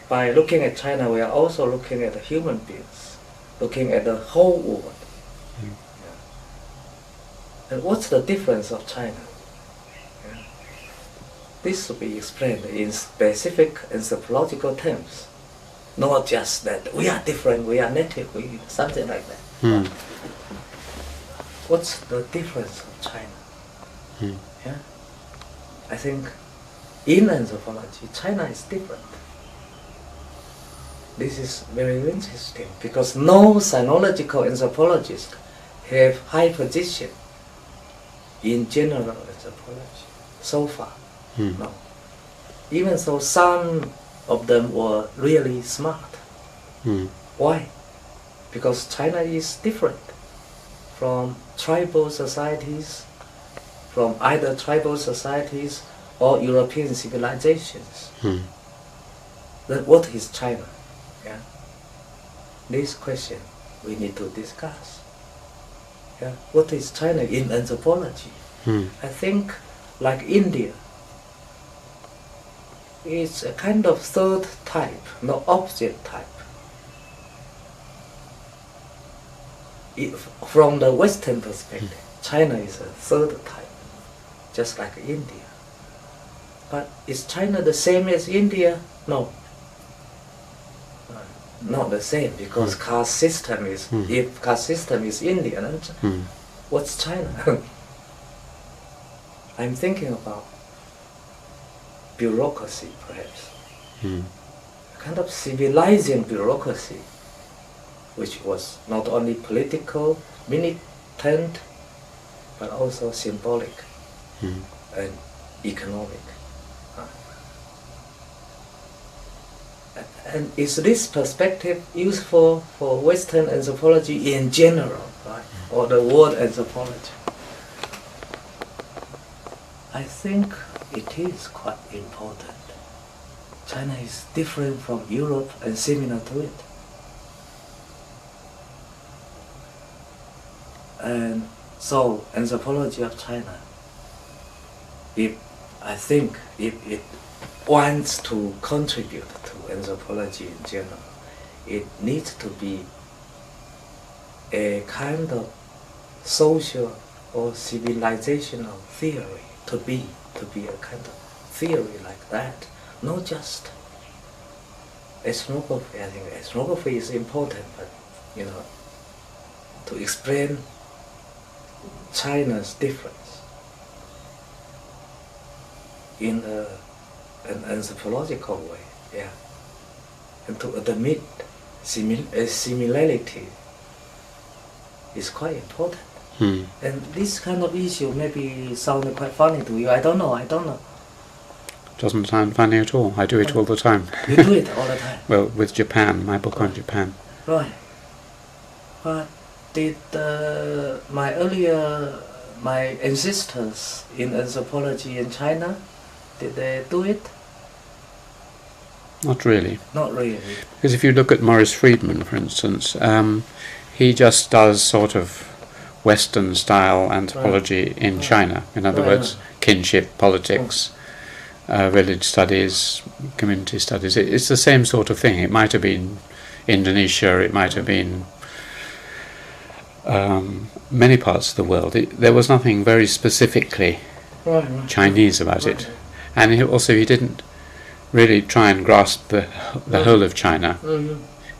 by looking at China, we are also looking at the human beings, looking at the whole world. And what's the difference of China? This should be explained in specific anthropological terms, not just that we are different, we are native, something like that. What's the difference of China? I think in anthropology, China is different. This is very interesting because no sinological anthropologist have high position in general anthropology so far. No. Even though some of them were really smart, Why? Because China is different from tribal societies, from either tribal societies or European civilizations. Then what is China? Yeah. This question we need to discuss. Yeah. What is China in anthropology? I think, like India, it's a kind of third type, no opposite type. From the Western perspective, China is a third type, just like India. But is China the same as India? No. Not the same, because caste system is, if caste system is India, then what's China? I'm thinking about bureaucracy, perhaps. A kind of civilizing bureaucracy, which was not only political, militant, but also symbolic and economic. And is this perspective useful for Western anthropology in general, right? Or the world anthropology? I think it is quite important. China is different from Europe and similar to it. And so, anthropology of China, I think if it wants to contribute to anthropology in general, it needs to be a kind of social or civilizational theory, to be a kind of theory like that, not just ethnography. I think ethnography is important, but to explain China's difference in an anthropological way, yeah, and to admit a similarity is quite important. And this kind of issue maybe sounded quite funny to you. I don't know. Doesn't sound funny at all. I do it all the time. You do it all the time. Well, with Japan, my book on Japan. Right. But did my ancestors in anthropology in China, did they do it? Not really. Not really. Because if you look at Maurice Friedman, for instance, he just does sort of Western style anthropology in China. In other words, kinship, politics, village studies, community studies. It's the same sort of thing. It might have been Indonesia, it might have been many parts of the world. There was nothing very specifically Chinese about it. And he didn't really try and grasp the whole of China.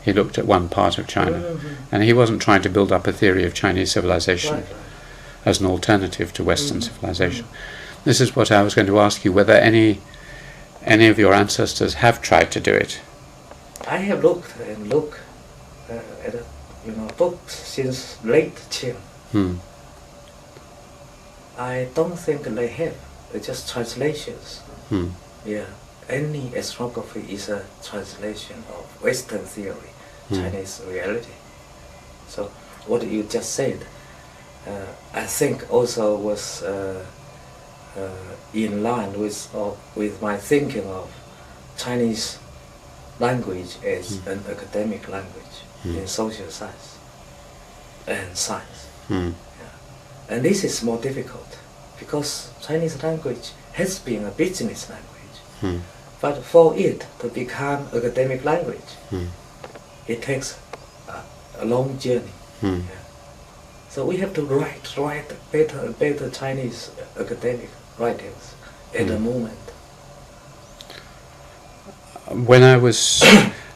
He looked at one part of China, and he wasn't trying to build up a theory of Chinese civilization as an alternative to Western civilization. This is what I was going to ask you, whether any of your ancestors have tried to do it. I have looked at books since late Qing. I don't think they have. They're just translations. Yeah. Any ethnography is a translation of Western theory, Chinese reality. So what you just said, I think also was in line with my thinking of Chinese language as an academic language in social science and science. Yeah. And this is more difficult because Chinese language has been a business language. But for it to become academic language, it takes a long journey. Yeah. So we have to write better Chinese academic writings at the moment.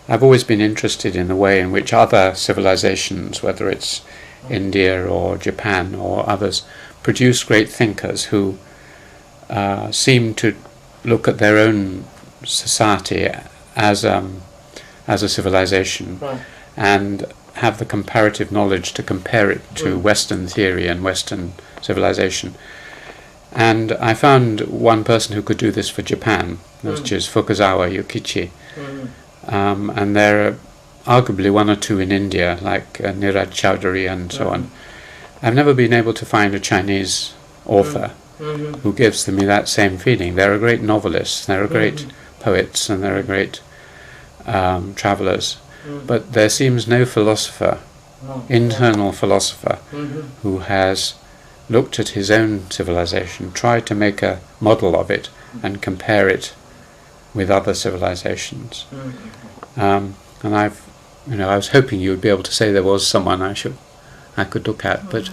I've always been interested in the way in which other civilizations, whether it's India or Japan or others, produce great thinkers who seem to look at their own society as a civilization, and have the comparative knowledge to compare it to Western theory and Western civilization. And I found one person who could do this for Japan, which is Fukuzawa Yukichi. And there are arguably one or two in India, like Niraj Chowdhury and so on. I've never been able to find a Chinese author who gives me that same feeling. There are great novelists, there are great poets, and there are great travellers, but there seems no philosopher, internal philosopher, who has looked at his own civilization, tried to make a model of it, and compare it with other civilizations. And I was hoping you would be able to say there was someone I could look at, but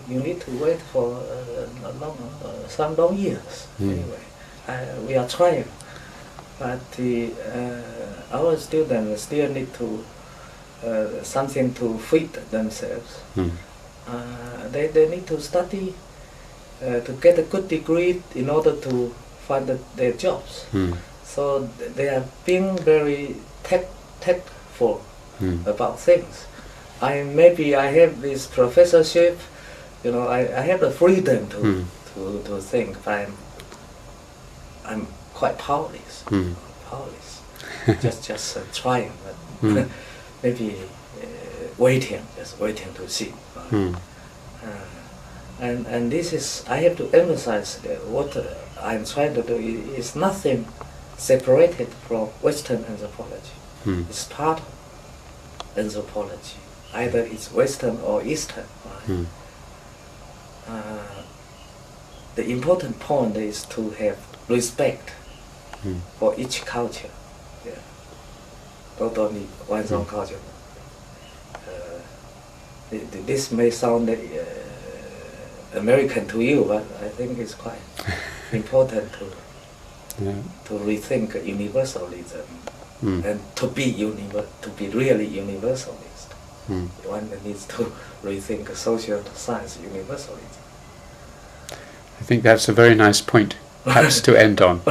you need to wait for some long years. Anyway, we are trying, but our students still need to something to feed themselves. They need to study to get a good degree in order to find their jobs. So they are being very tactful about things. Maybe I have this professorship, I have the freedom to think, but I'm quite powerless. just trying, but maybe just waiting to see. And this is, I have to emphasize that what I'm trying to do is nothing separated from Western anthropology. It's part of anthropology. Either it's Western or Eastern. The important point is to have respect for each culture. Not only one's own culture. This may sound American to you, but I think it's quite important to rethink universalism and to be really universalist. One needs to rethink social science universalism. I think that's a very nice point, perhaps to end on.